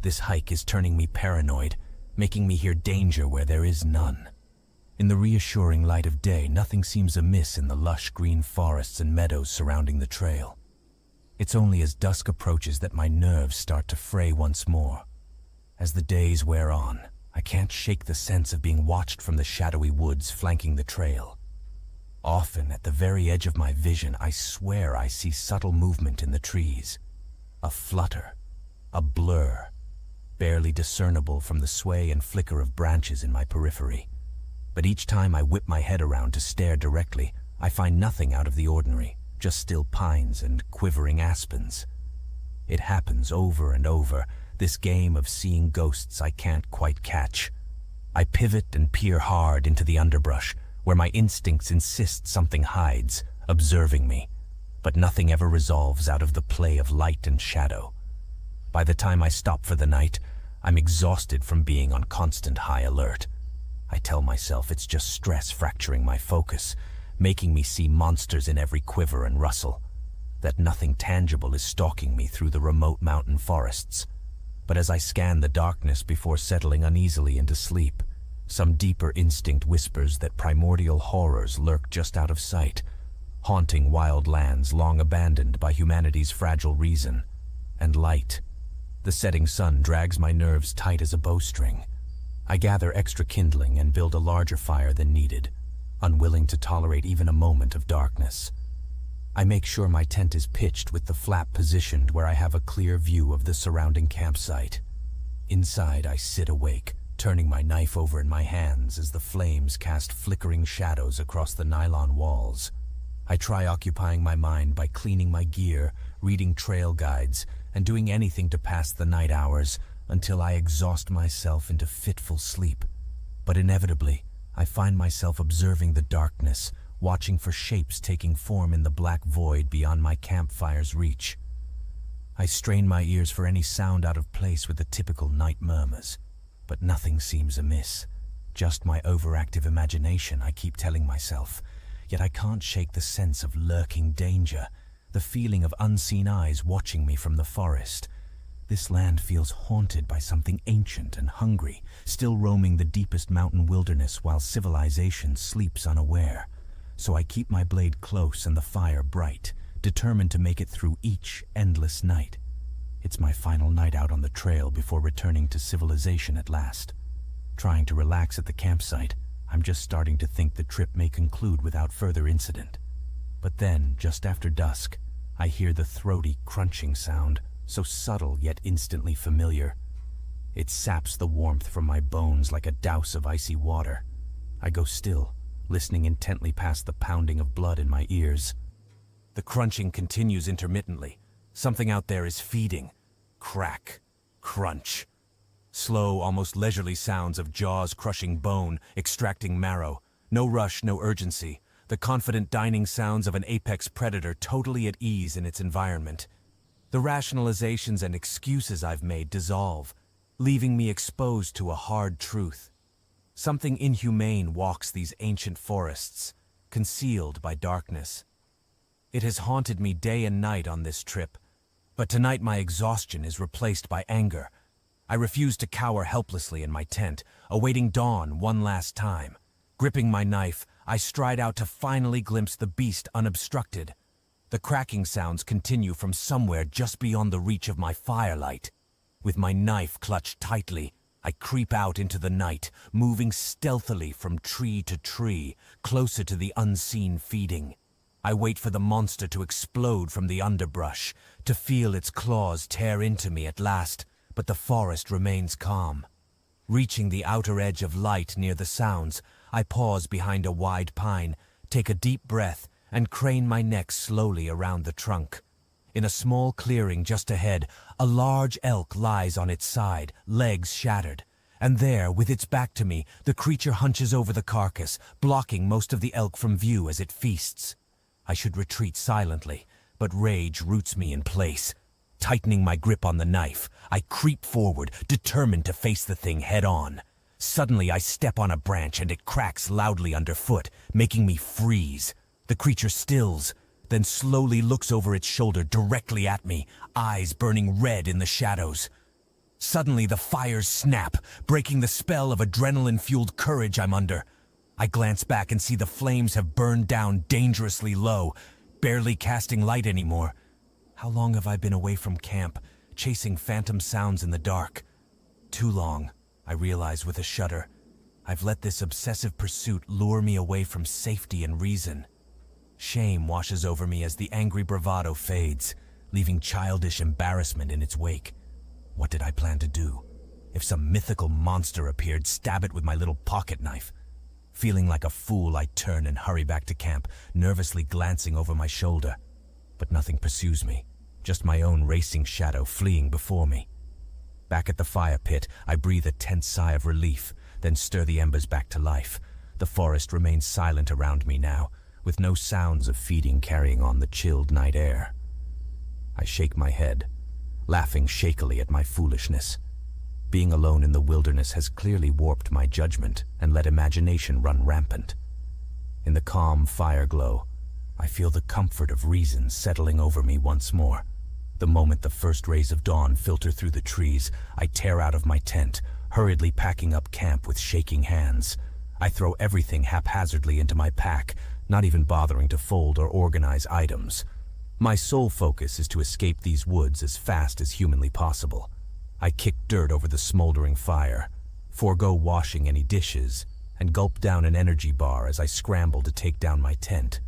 This hike is turning me paranoid, making me hear danger where there is none. In the reassuring light of day, nothing seems amiss in the lush green forests and meadows surrounding the trail. It's only as dusk approaches that my nerves start to fray once more. As the days wear on, I can't shake the sense of being watched from the shadowy woods flanking the trail. Often, at the very edge of my vision, I swear I see subtle movement in the trees. A flutter, a blur, barely discernible from the sway and flicker of branches in my periphery. But each time I whip my head around to stare directly, I find nothing out of the ordinary, just still pines and quivering aspens. It happens over and over, this game of seeing ghosts I can't quite catch. I pivot and peer hard into the underbrush, where my instincts insist something hides, observing me, but nothing ever resolves out of the play of light and shadow. By the time I stop for the night, I'm exhausted from being on constant high alert. I tell myself it's just stress fracturing my focus, making me see monsters in every quiver and rustle, that nothing tangible is stalking me through the remote mountain forests. But as I scan the darkness before settling uneasily into sleep, some deeper instinct whispers that primordial horrors lurk just out of sight, haunting wild lands long abandoned by humanity's fragile reason. And light. The setting sun drags my nerves tight as a bowstring. I gather extra kindling and build a larger fire than needed, unwilling to tolerate even a moment of darkness. I make sure my tent is pitched with the flap positioned where I have a clear view of the surrounding campsite. Inside, I sit awake, turning my knife over in my hands as the flames cast flickering shadows across the nylon walls. I try occupying my mind by cleaning my gear, reading trail guides, and doing anything to pass the night hours until I exhaust myself into fitful sleep. But inevitably, I find myself observing the darkness, watching for shapes taking form in the black void beyond my campfire's reach. I strain my ears for any sound out of place with the typical night murmurs, but nothing seems amiss. Just my overactive imagination, I keep telling myself, yet I can't shake the sense of lurking danger, the feeling of unseen eyes watching me from the forest. This land feels haunted by something ancient and hungry, still roaming the deepest mountain wilderness while civilization sleeps unaware. So I keep my blade close and the fire bright, determined to make it through each endless night. It's my final night out on the trail before returning to civilization at last. Trying to relax at the campsite, I'm just starting to think the trip may conclude without further incident. But then, just after dusk, I hear the throaty crunching sound, so subtle yet instantly familiar. It saps the warmth from my bones like a douse of icy water. I go still, listening intently past the pounding of blood in my ears. The crunching continues intermittently. Something out there is feeding. Crack. Crunch. Slow, almost leisurely sounds of jaws crushing bone, extracting marrow. No rush, no urgency. The confident dining sounds of an apex predator totally at ease in its environment. The rationalizations and excuses I've made dissolve, leaving me exposed to a hard truth. Something inhumane walks these ancient forests, concealed by darkness. It has haunted me day and night on this trip, but tonight my exhaustion is replaced by anger. I refuse to cower helplessly in my tent, awaiting dawn one last time. Gripping my knife, I stride out to finally glimpse the beast unobstructed. The cracking sounds continue from somewhere just beyond the reach of my firelight. With my knife clutched tightly, I creep out into the night, moving stealthily from tree to tree, closer to the unseen feeding. I wait for the monster to explode from the underbrush, to feel its claws tear into me at last, but the forest remains calm. Reaching the outer edge of light near the sounds, I pause behind a wide pine, take a deep breath, and crane my neck slowly around the trunk. In a small clearing just ahead, a large elk lies on its side, legs shattered. And there, with its back to me, the creature hunches over the carcass, blocking most of the elk from view as it feasts. I should retreat silently, but rage roots me in place. Tightening my grip on the knife, I creep forward, determined to face the thing head-on. Suddenly, I step on a branch and it cracks loudly underfoot, making me freeze. The creature stills, then slowly looks over its shoulder directly at me, eyes burning red in the shadows. Suddenly, the fires snap, breaking the spell of adrenaline-fueled courage I'm under. I glance back and see the flames have burned down dangerously low, barely casting light anymore. How long have I been away from camp, chasing phantom sounds in the dark? Too long, I realize with a shudder. I've let this obsessive pursuit lure me away from safety and reason. Shame washes over me as the angry bravado fades, leaving childish embarrassment in its wake. What did I plan to do? If some mythical monster appeared, stab it with my little pocket knife. Feeling like a fool, I turn and hurry back to camp, nervously glancing over my shoulder. But nothing pursues me, just my own racing shadow fleeing before me. Back at the fire pit, I breathe a tense sigh of relief, then stir the embers back to life. The forest remains silent around me now, with no sounds of feeding carrying on the chilled night air. I shake my head, laughing shakily at my foolishness. Being alone in the wilderness has clearly warped my judgment and let imagination run rampant. In the calm fire glow, I feel the comfort of reason settling over me once more. The moment the first rays of dawn filter through the trees, I tear out of my tent, hurriedly packing up camp with shaking hands. I throw everything haphazardly into my pack, not even bothering to fold or organize items. My sole focus is to escape these woods as fast as humanly possible. I kick dirt over the smoldering fire, forego washing any dishes, and gulp down an energy bar as I scramble to take down my tent.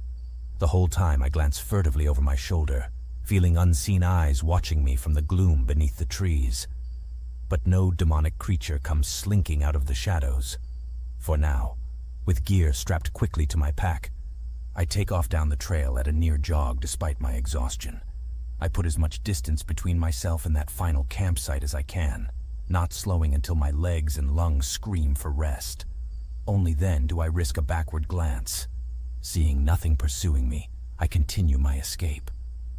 The whole time I glance furtively over my shoulder, feeling unseen eyes watching me from the gloom beneath the trees. But no demonic creature comes slinking out of the shadows. For now, with gear strapped quickly to my pack, I take off down the trail at a near jog despite my exhaustion. I put as much distance between myself and that final campsite as I can, not slowing until my legs and lungs scream for rest. Only then do I risk a backward glance. Seeing nothing pursuing me, I continue my escape.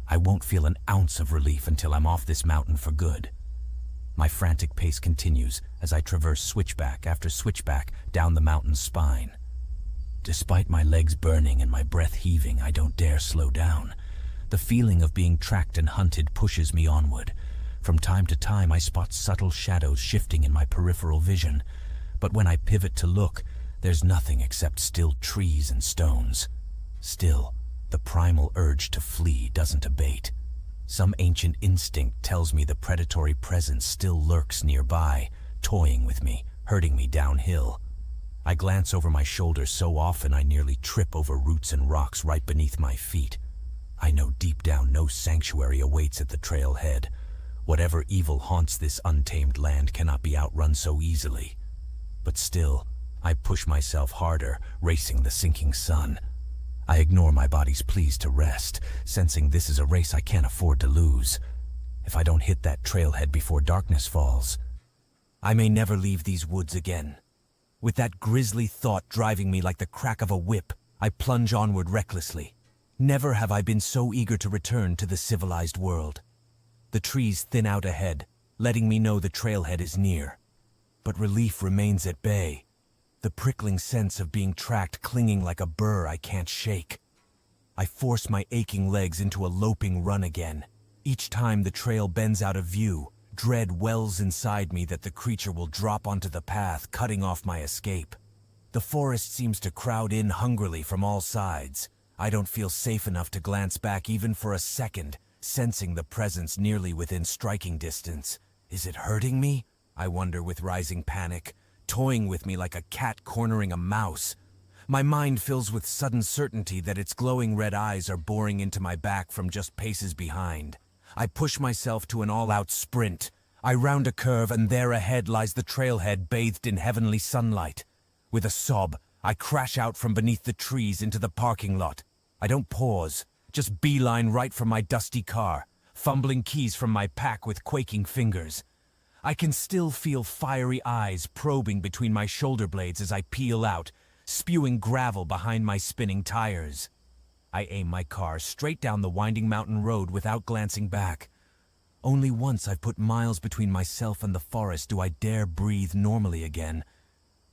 I won't feel an ounce of relief until I'm off this mountain for good. My frantic pace continues as I traverse switchback after switchback down the mountain's spine. Despite my legs burning and my breath heaving, I don't dare slow down. The feeling of being tracked and hunted pushes me onward. From time to time, I spot subtle shadows shifting in my peripheral vision, but when I pivot to look, there's nothing except still trees and stones. Still, the primal urge to flee doesn't abate. Some ancient instinct tells me the predatory presence still lurks nearby, toying with me, herding me downhill. I glance over my shoulder so often I nearly trip over roots and rocks right beneath my feet. I know deep down no sanctuary awaits at the trailhead. Whatever evil haunts this untamed land cannot be outrun so easily. But still, I push myself harder, racing the sinking sun. I ignore my body's pleas to rest, sensing this is a race I can't afford to lose. If I don't hit that trailhead before darkness falls, I may never leave these woods again. With that grisly thought driving me like the crack of a whip, I plunge onward recklessly. Never have I been so eager to return to the civilized world. The trees thin out ahead, letting me know the trailhead is near. But relief remains at bay. The prickling sense of being tracked clinging like a burr I can't shake. I force my aching legs into a loping run again. Each time the trail bends out of view, dread wells inside me that the creature will drop onto the path, cutting off my escape. The forest seems to crowd in hungrily from all sides. I don't feel safe enough to glance back even for a second, sensing the presence nearly within striking distance. Is it hurting me? I wonder with rising panic, toying with me like a cat cornering a mouse. My mind fills with sudden certainty that its glowing red eyes are boring into my back from just paces behind. I push myself to an all-out sprint. I round a curve and there ahead lies the trailhead bathed in heavenly sunlight. With a sob, I crash out from beneath the trees into the parking lot. I don't pause, just beeline right for my dusty car, fumbling keys from my pack with quaking fingers. I can still feel fiery eyes probing between my shoulder blades as I peel out, spewing gravel behind my spinning tires. I aim my car straight down the winding mountain road without glancing back. Only once I've put miles between myself and the forest do I dare breathe normally again.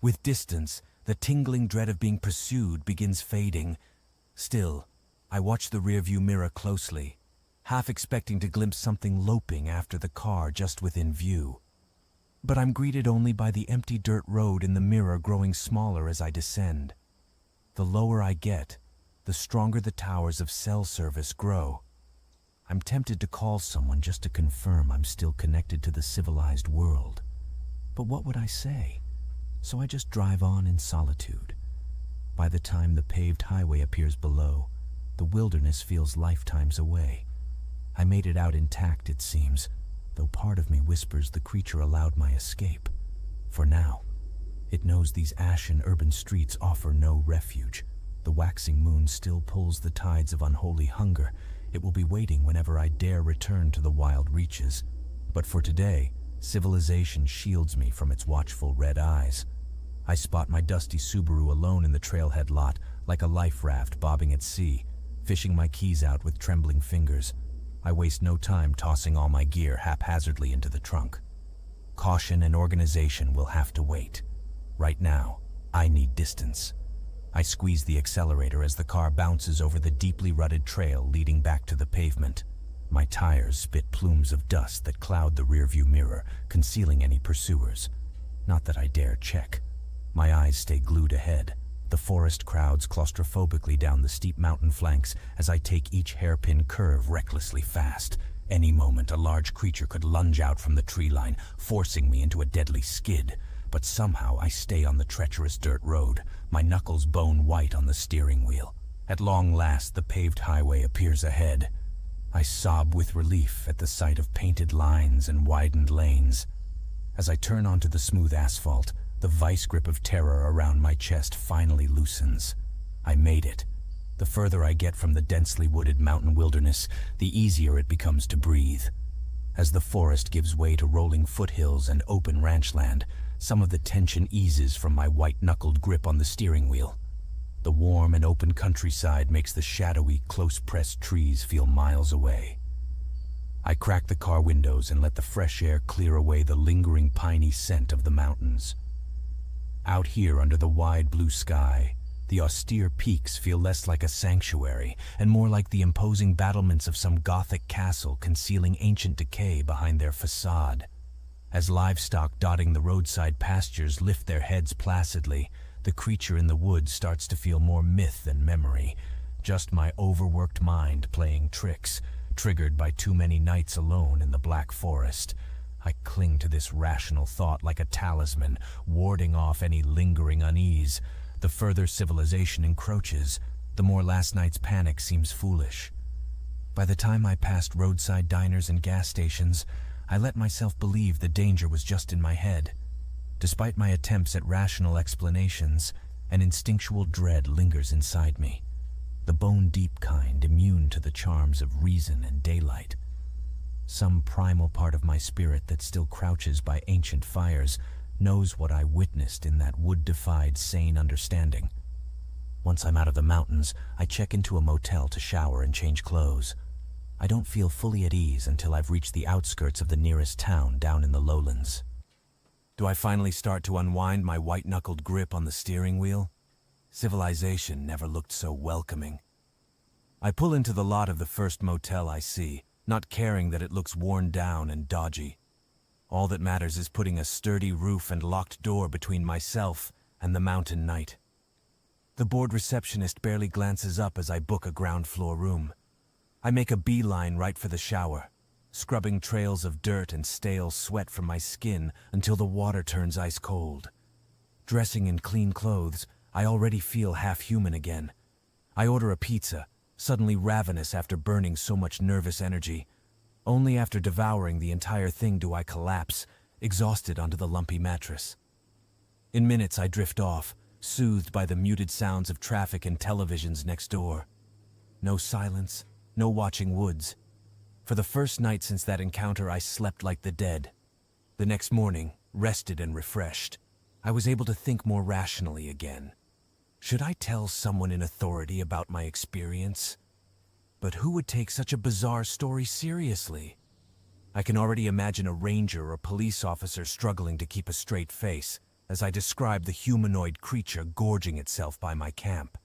With distance, the tingling dread of being pursued begins fading. Still, I watch the rearview mirror closely, half expecting to glimpse something loping after the car just within view. But I'm greeted only by the empty dirt road in the mirror growing smaller as I descend. The lower I get, the stronger the towers of cell service grow. I'm tempted to call someone just to confirm I'm still connected to the civilized world. But what would I say? So I just drive on in solitude. By the time the paved highway appears below, the wilderness feels lifetimes away. I made it out intact, it seems, though part of me whispers the creature allowed my escape. For now, it knows these ashen urban streets offer no refuge. The waxing moon still pulls the tides of unholy hunger. It will be waiting whenever I dare return to the wild reaches. But for today, civilization shields me from its watchful red eyes. I spot my dusty Subaru alone in the trailhead lot, like a life raft bobbing at sea, fishing my keys out with trembling fingers. I waste no time tossing all my gear haphazardly into the trunk. Caution and organization will have to wait. Right now, I need distance. I squeeze the accelerator as the car bounces over the deeply rutted trail leading back to the pavement. My tires spit plumes of dust that cloud the rearview mirror, concealing any pursuers. Not that I dare check. My eyes stay glued ahead. The forest crowds claustrophobically down the steep mountain flanks as I take each hairpin curve recklessly fast. Any moment, a large creature could lunge out from the tree line, forcing me into a deadly skid. But somehow I stay on the treacherous dirt road, my knuckles bone white on the steering wheel. At long last, the paved highway appears ahead. I sob with relief at the sight of painted lines and widened lanes. As I turn onto the smooth asphalt, the vice grip of terror around my chest finally loosens. I made it. The further I get from the densely wooded mountain wilderness, the easier it becomes to breathe. As the forest gives way to rolling foothills and open ranchland, some of the tension eases from my white-knuckled grip on the steering wheel. The warm and open countryside makes the shadowy, close-pressed trees feel miles away. I crack the car windows and let the fresh air clear away the lingering piney scent of the mountains. Out here under the wide blue sky, The austere peaks feel less like a sanctuary and more like the imposing battlements of some Gothic castle concealing ancient decay behind their facade. As livestock dotting the roadside pastures lift their heads placidly, the creature in the woods starts to feel more myth than memory, just my overworked mind playing tricks, triggered by too many nights alone in the Black Forest. I cling to this rational thought like a talisman, warding off any lingering unease. The further civilization encroaches, the more last night's panic seems foolish. By the time I passed roadside diners and gas stations, I let myself believe the danger was just in my head. Despite my attempts at rational explanations, an instinctual dread lingers inside me. The bone-deep kind, immune to the charms of reason and daylight. Some primal part of my spirit that still crouches by ancient fires knows what I witnessed in that wood-defied sane understanding. Once I'm out of the mountains, I check into a motel to shower and change clothes. I don't feel fully at ease until I've reached the outskirts of the nearest town down in the lowlands. Do I finally start to unwind my white-knuckled grip on the steering wheel? Civilization never looked so welcoming. I pull into the lot of the first motel I see, not caring that it looks worn down and dodgy. All that matters is putting a sturdy roof and locked door between myself and the mountain night. The bored receptionist barely glances up as I book a ground-floor room. I make a beeline right for the shower, scrubbing trails of dirt and stale sweat from my skin until the water turns ice cold. Dressing in clean clothes, I already feel half human again. I order a pizza, suddenly ravenous after burning so much nervous energy. Only after devouring the entire thing do I collapse, exhausted onto the lumpy mattress. In minutes I drift off, soothed by the muted sounds of traffic and televisions next door. No silence, no watching woods. For the first night since that encounter, I slept like the dead. The next morning, rested and refreshed, I was able to think more rationally again. Should I tell someone in authority about my experience? But who would take such a bizarre story seriously? I can already imagine a ranger or police officer struggling to keep a straight face as I describe the humanoid creature gorging itself by my camp.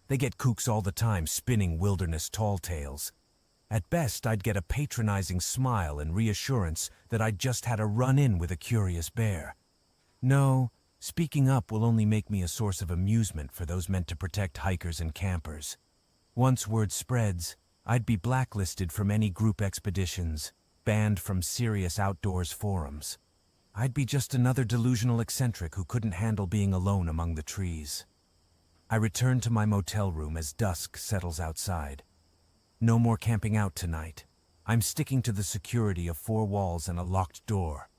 They get kooks all the time spinning wilderness tall tales. At best, I'd get a patronizing smile and reassurance that I'd just had a run-in with a curious bear. No, speaking up will only make me a source of amusement for those meant to protect hikers and campers. Once word spreads, I'd be blacklisted from any group expeditions, banned from serious outdoors forums. I'd be just another delusional eccentric who couldn't handle being alone among the trees. I return to my motel room as dusk settles outside. No more camping out tonight. I'm sticking to the security of 4 walls and a locked door.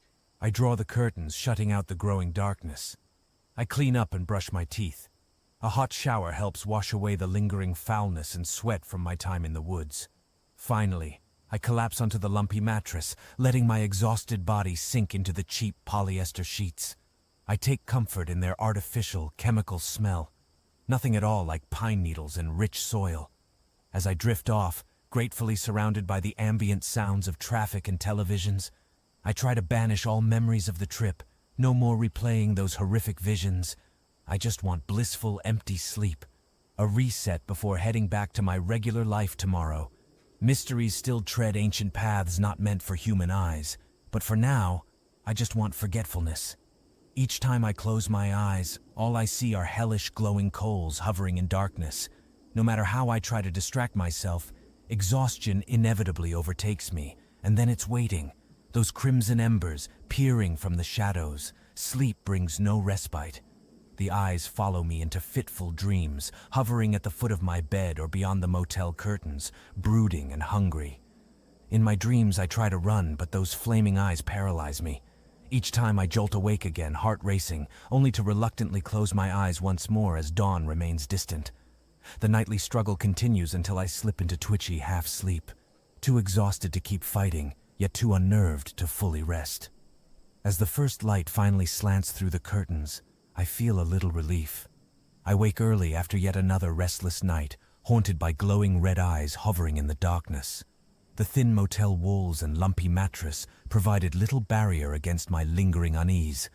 I draw the curtains, shutting out the growing darkness. I clean up and brush my teeth. A hot shower helps wash away the lingering foulness and sweat from my time in the woods. Finally, I collapse onto the lumpy mattress, letting my exhausted body sink into the cheap polyester sheets. I take comfort in their artificial, chemical smell. Nothing at all like pine needles and rich soil. As I drift off, gratefully surrounded by the ambient sounds of traffic and televisions, I try to banish all memories of the trip, no more replaying those horrific visions. I just want blissful, empty sleep, a reset before heading back to my regular life tomorrow. Mysteries still tread ancient paths not meant for human eyes, but for now, I just want forgetfulness. Each time I close my eyes, all I see are hellish glowing coals hovering in darkness. No matter how I try to distract myself, exhaustion inevitably overtakes me, and then it's waiting, those crimson embers peering from the shadows. Sleep brings no respite. The eyes follow me into fitful dreams, hovering at the foot of my bed or beyond the motel curtains, brooding and hungry. In my dreams I try to run, but those flaming eyes paralyze me. Each time I jolt awake again, heart racing, only to reluctantly close my eyes once more as dawn remains distant. The nightly struggle continues until I slip into twitchy half-sleep, too exhausted to keep fighting, yet too unnerved to fully rest. As the first light finally slants through the curtains, I feel a little relief. I wake early after yet another restless night, haunted by glowing red eyes hovering in the darkness. The thin motel walls and lumpy mattress provided little barrier against my lingering unease,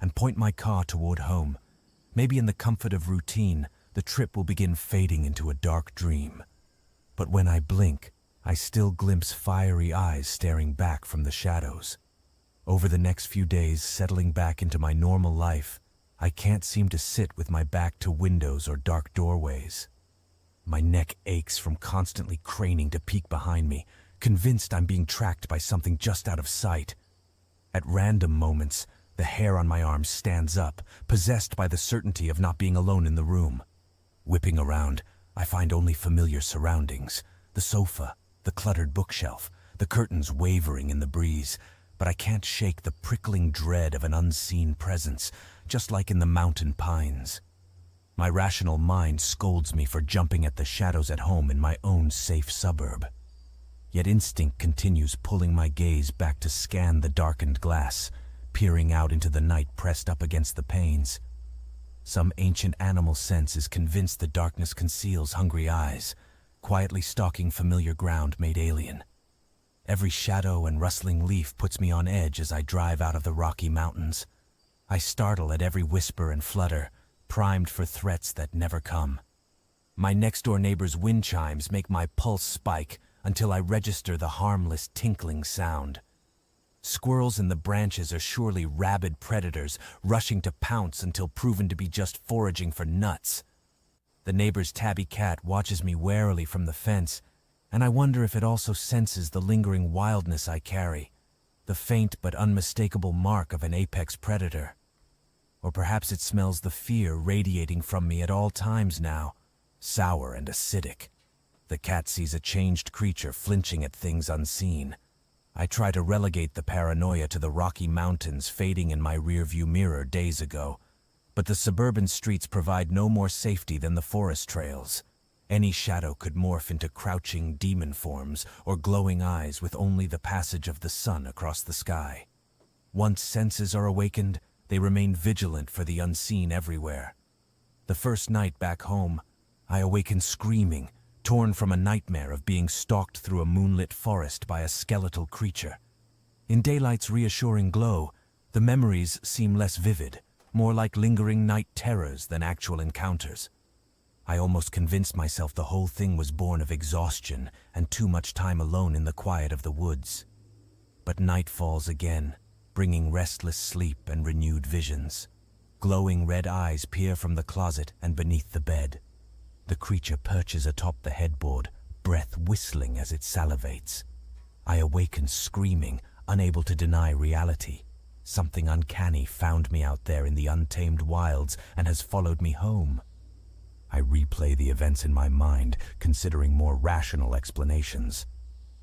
and point my car toward home. Maybe in the comfort of routine, the trip will begin fading into a dark dream. But when I blink, I still glimpse fiery eyes staring back from the shadows. Over the next few days, settling back into my normal life, I can't seem to sit with my back to windows or dark doorways. My neck aches from constantly craning to peek behind me, convinced I'm being tracked by something just out of sight. At random moments, the hair on my arm stands up, possessed by the certainty of not being alone in the room. Whipping around, I find only familiar surroundings: the sofa, the cluttered bookshelf, the curtains wavering in the breeze, but I can't shake the prickling dread of an unseen presence, just like in the mountain pines. My rational mind scolds me for jumping at the shadows at home in my own safe suburb. Yet instinct continues pulling my gaze back to scan the darkened glass, peering out into the night pressed up against the panes. Some ancient animal sense is convinced the darkness conceals hungry eyes, quietly stalking familiar ground made alien. Every shadow and rustling leaf puts me on edge as I drive out of the Rocky Mountains. I startle at every whisper and flutter, primed for threats that never come. My next-door neighbor's wind chimes make my pulse spike until I register the harmless tinkling sound. Squirrels in the branches are surely rabid predators, rushing to pounce until proven to be just foraging for nuts. The neighbor's tabby cat watches me warily from the fence, and I wonder if it also senses the lingering wildness I carry, the faint but unmistakable mark of an apex predator. Or perhaps it smells the fear radiating from me at all times now, sour and acidic. The cat sees a changed creature flinching at things unseen. I try to relegate the paranoia to the Rocky Mountains fading in my rearview mirror days ago, but the suburban streets provide no more safety than the forest trails. Any shadow could morph into crouching demon forms or glowing eyes with only the passage of the sun across the sky. Once senses are awakened, they remain vigilant for the unseen everywhere. The first night back home, I awakened screaming, torn from a nightmare of being stalked through a moonlit forest by a skeletal creature. In daylight's reassuring glow, the memories seem less vivid, more like lingering night terrors than actual encounters. I almost convinced myself the whole thing was born of exhaustion and too much time alone in the quiet of the woods. But night falls again, bringing restless sleep and renewed visions. Glowing red eyes peer from the closet and beneath the bed. The creature perches atop the headboard, breath whistling as it salivates. I awaken screaming, unable to deny reality. Something uncanny found me out there in the untamed wilds and has followed me home. I replay the events in my mind, considering more rational explanations.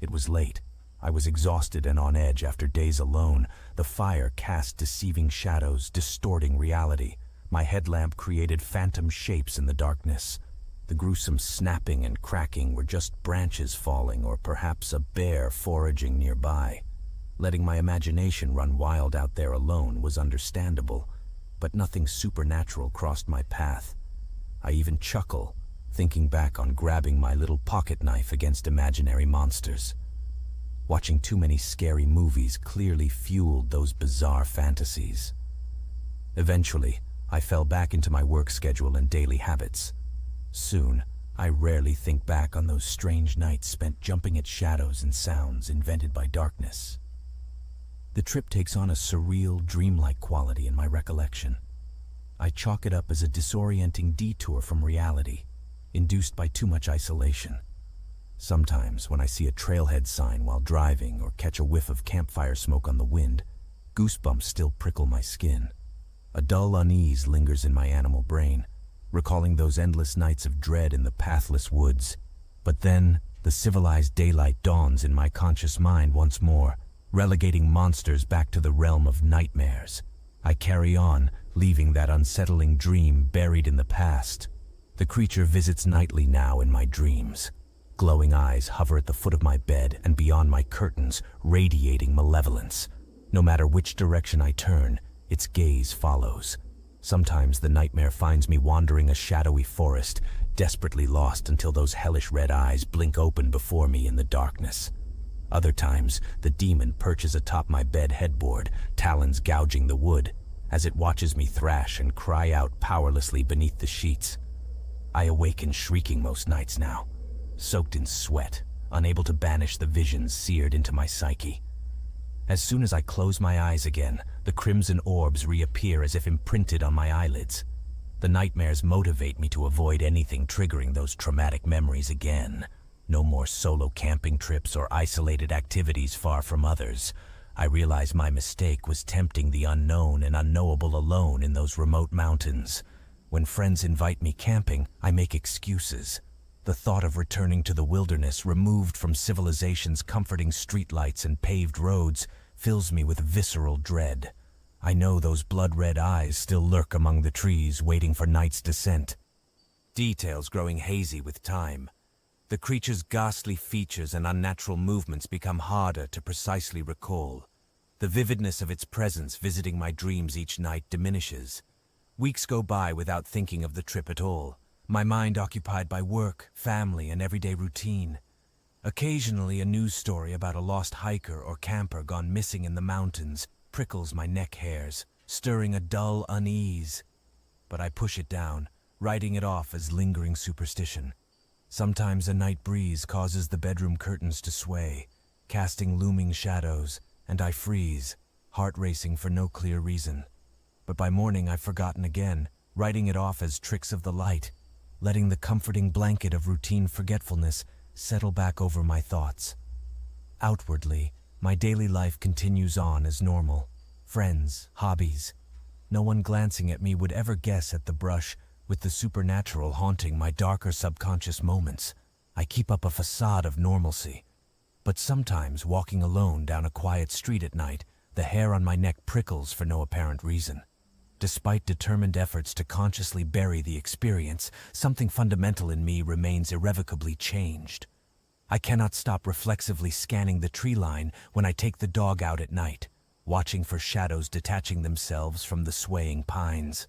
It was late. I was exhausted and on edge after days alone. The fire cast deceiving shadows, distorting reality. My headlamp created phantom shapes in the darkness. The gruesome snapping and cracking were just branches falling or perhaps a bear foraging nearby. Letting my imagination run wild out there alone was understandable, but nothing supernatural crossed my path. I even chuckle, thinking back on grabbing my little pocket knife against imaginary monsters. Watching too many scary movies clearly fueled those bizarre fantasies. Eventually, I fell back into my work schedule and daily habits. Soon, I rarely think back on those strange nights spent jumping at shadows and sounds invented by darkness. The trip takes on a surreal, dreamlike quality in my recollection. I chalk it up as a disorienting detour from reality, induced by too much isolation. Sometimes, when I see a trailhead sign while driving or catch a whiff of campfire smoke on the wind, goosebumps still prickle my skin. A dull unease lingers in my animal brain, recalling those endless nights of dread in the pathless woods. But then, the civilized daylight dawns in my conscious mind once more, relegating monsters back to the realm of nightmares. I carry on, leaving that unsettling dream buried in the past. The creature visits nightly now in my dreams. Glowing eyes hover at the foot of my bed and beyond my curtains, radiating malevolence. No matter which direction I turn, its gaze follows. Sometimes the nightmare finds me wandering a shadowy forest, desperately lost until those hellish red eyes blink open before me in the darkness. Other times, the demon perches atop my bed headboard, talons gouging the wood, as it watches me thrash and cry out powerlessly beneath the sheets. I awaken shrieking most nights now, soaked in sweat, unable to banish the visions seared into my psyche. As soon as I close my eyes again, the crimson orbs reappear as if imprinted on my eyelids. The nightmares motivate me to avoid anything triggering those traumatic memories again. No more solo camping trips or isolated activities far from others. I realize my mistake was tempting the unknown and unknowable alone in those remote mountains. When friends invite me camping, I make excuses. The thought of returning to the wilderness, removed from civilization's comforting streetlights and paved roads, fills me with visceral dread. I know those blood-red eyes still lurk among the trees, waiting for night's descent. Details growing hazy with time. The creature's ghastly features and unnatural movements become harder to precisely recall. The vividness of its presence visiting my dreams each night diminishes. Weeks go by without thinking of the trip at all, my mind occupied by work, family, and everyday routine. Occasionally, a news story about a lost hiker or camper gone missing in the mountains prickles my neck hairs, stirring a dull unease. But I push it down, writing it off as lingering superstition. Sometimes a night breeze causes the bedroom curtains to sway, casting looming shadows, and I freeze, heart racing for no clear reason. But by morning I've forgotten again, writing it off as tricks of the light, letting the comforting blanket of routine forgetfulness settle back over my thoughts. Outwardly, my daily life continues on as normal. Friends, hobbies. No one glancing at me would ever guess at the brush with the supernatural haunting my darker subconscious moments. I keep up a facade of normalcy. But sometimes, walking alone down a quiet street at night, the hair on my neck prickles for no apparent reason. Despite determined efforts to consciously bury the experience, something fundamental in me remains irrevocably changed. I cannot stop reflexively scanning the tree line when I take the dog out at night, watching for shadows detaching themselves from the swaying pines.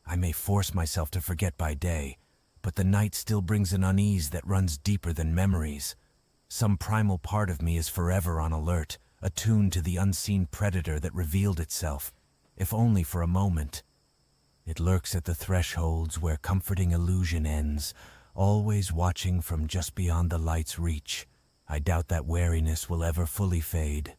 I may force myself to forget by day, but the night still brings an unease that runs deeper than memories. Some primal part of me is forever on alert, attuned to the unseen predator that revealed itself, if only for a moment. It lurks at the thresholds where comforting illusion ends, always watching from just beyond the light's reach. I doubt that wariness will ever fully fade.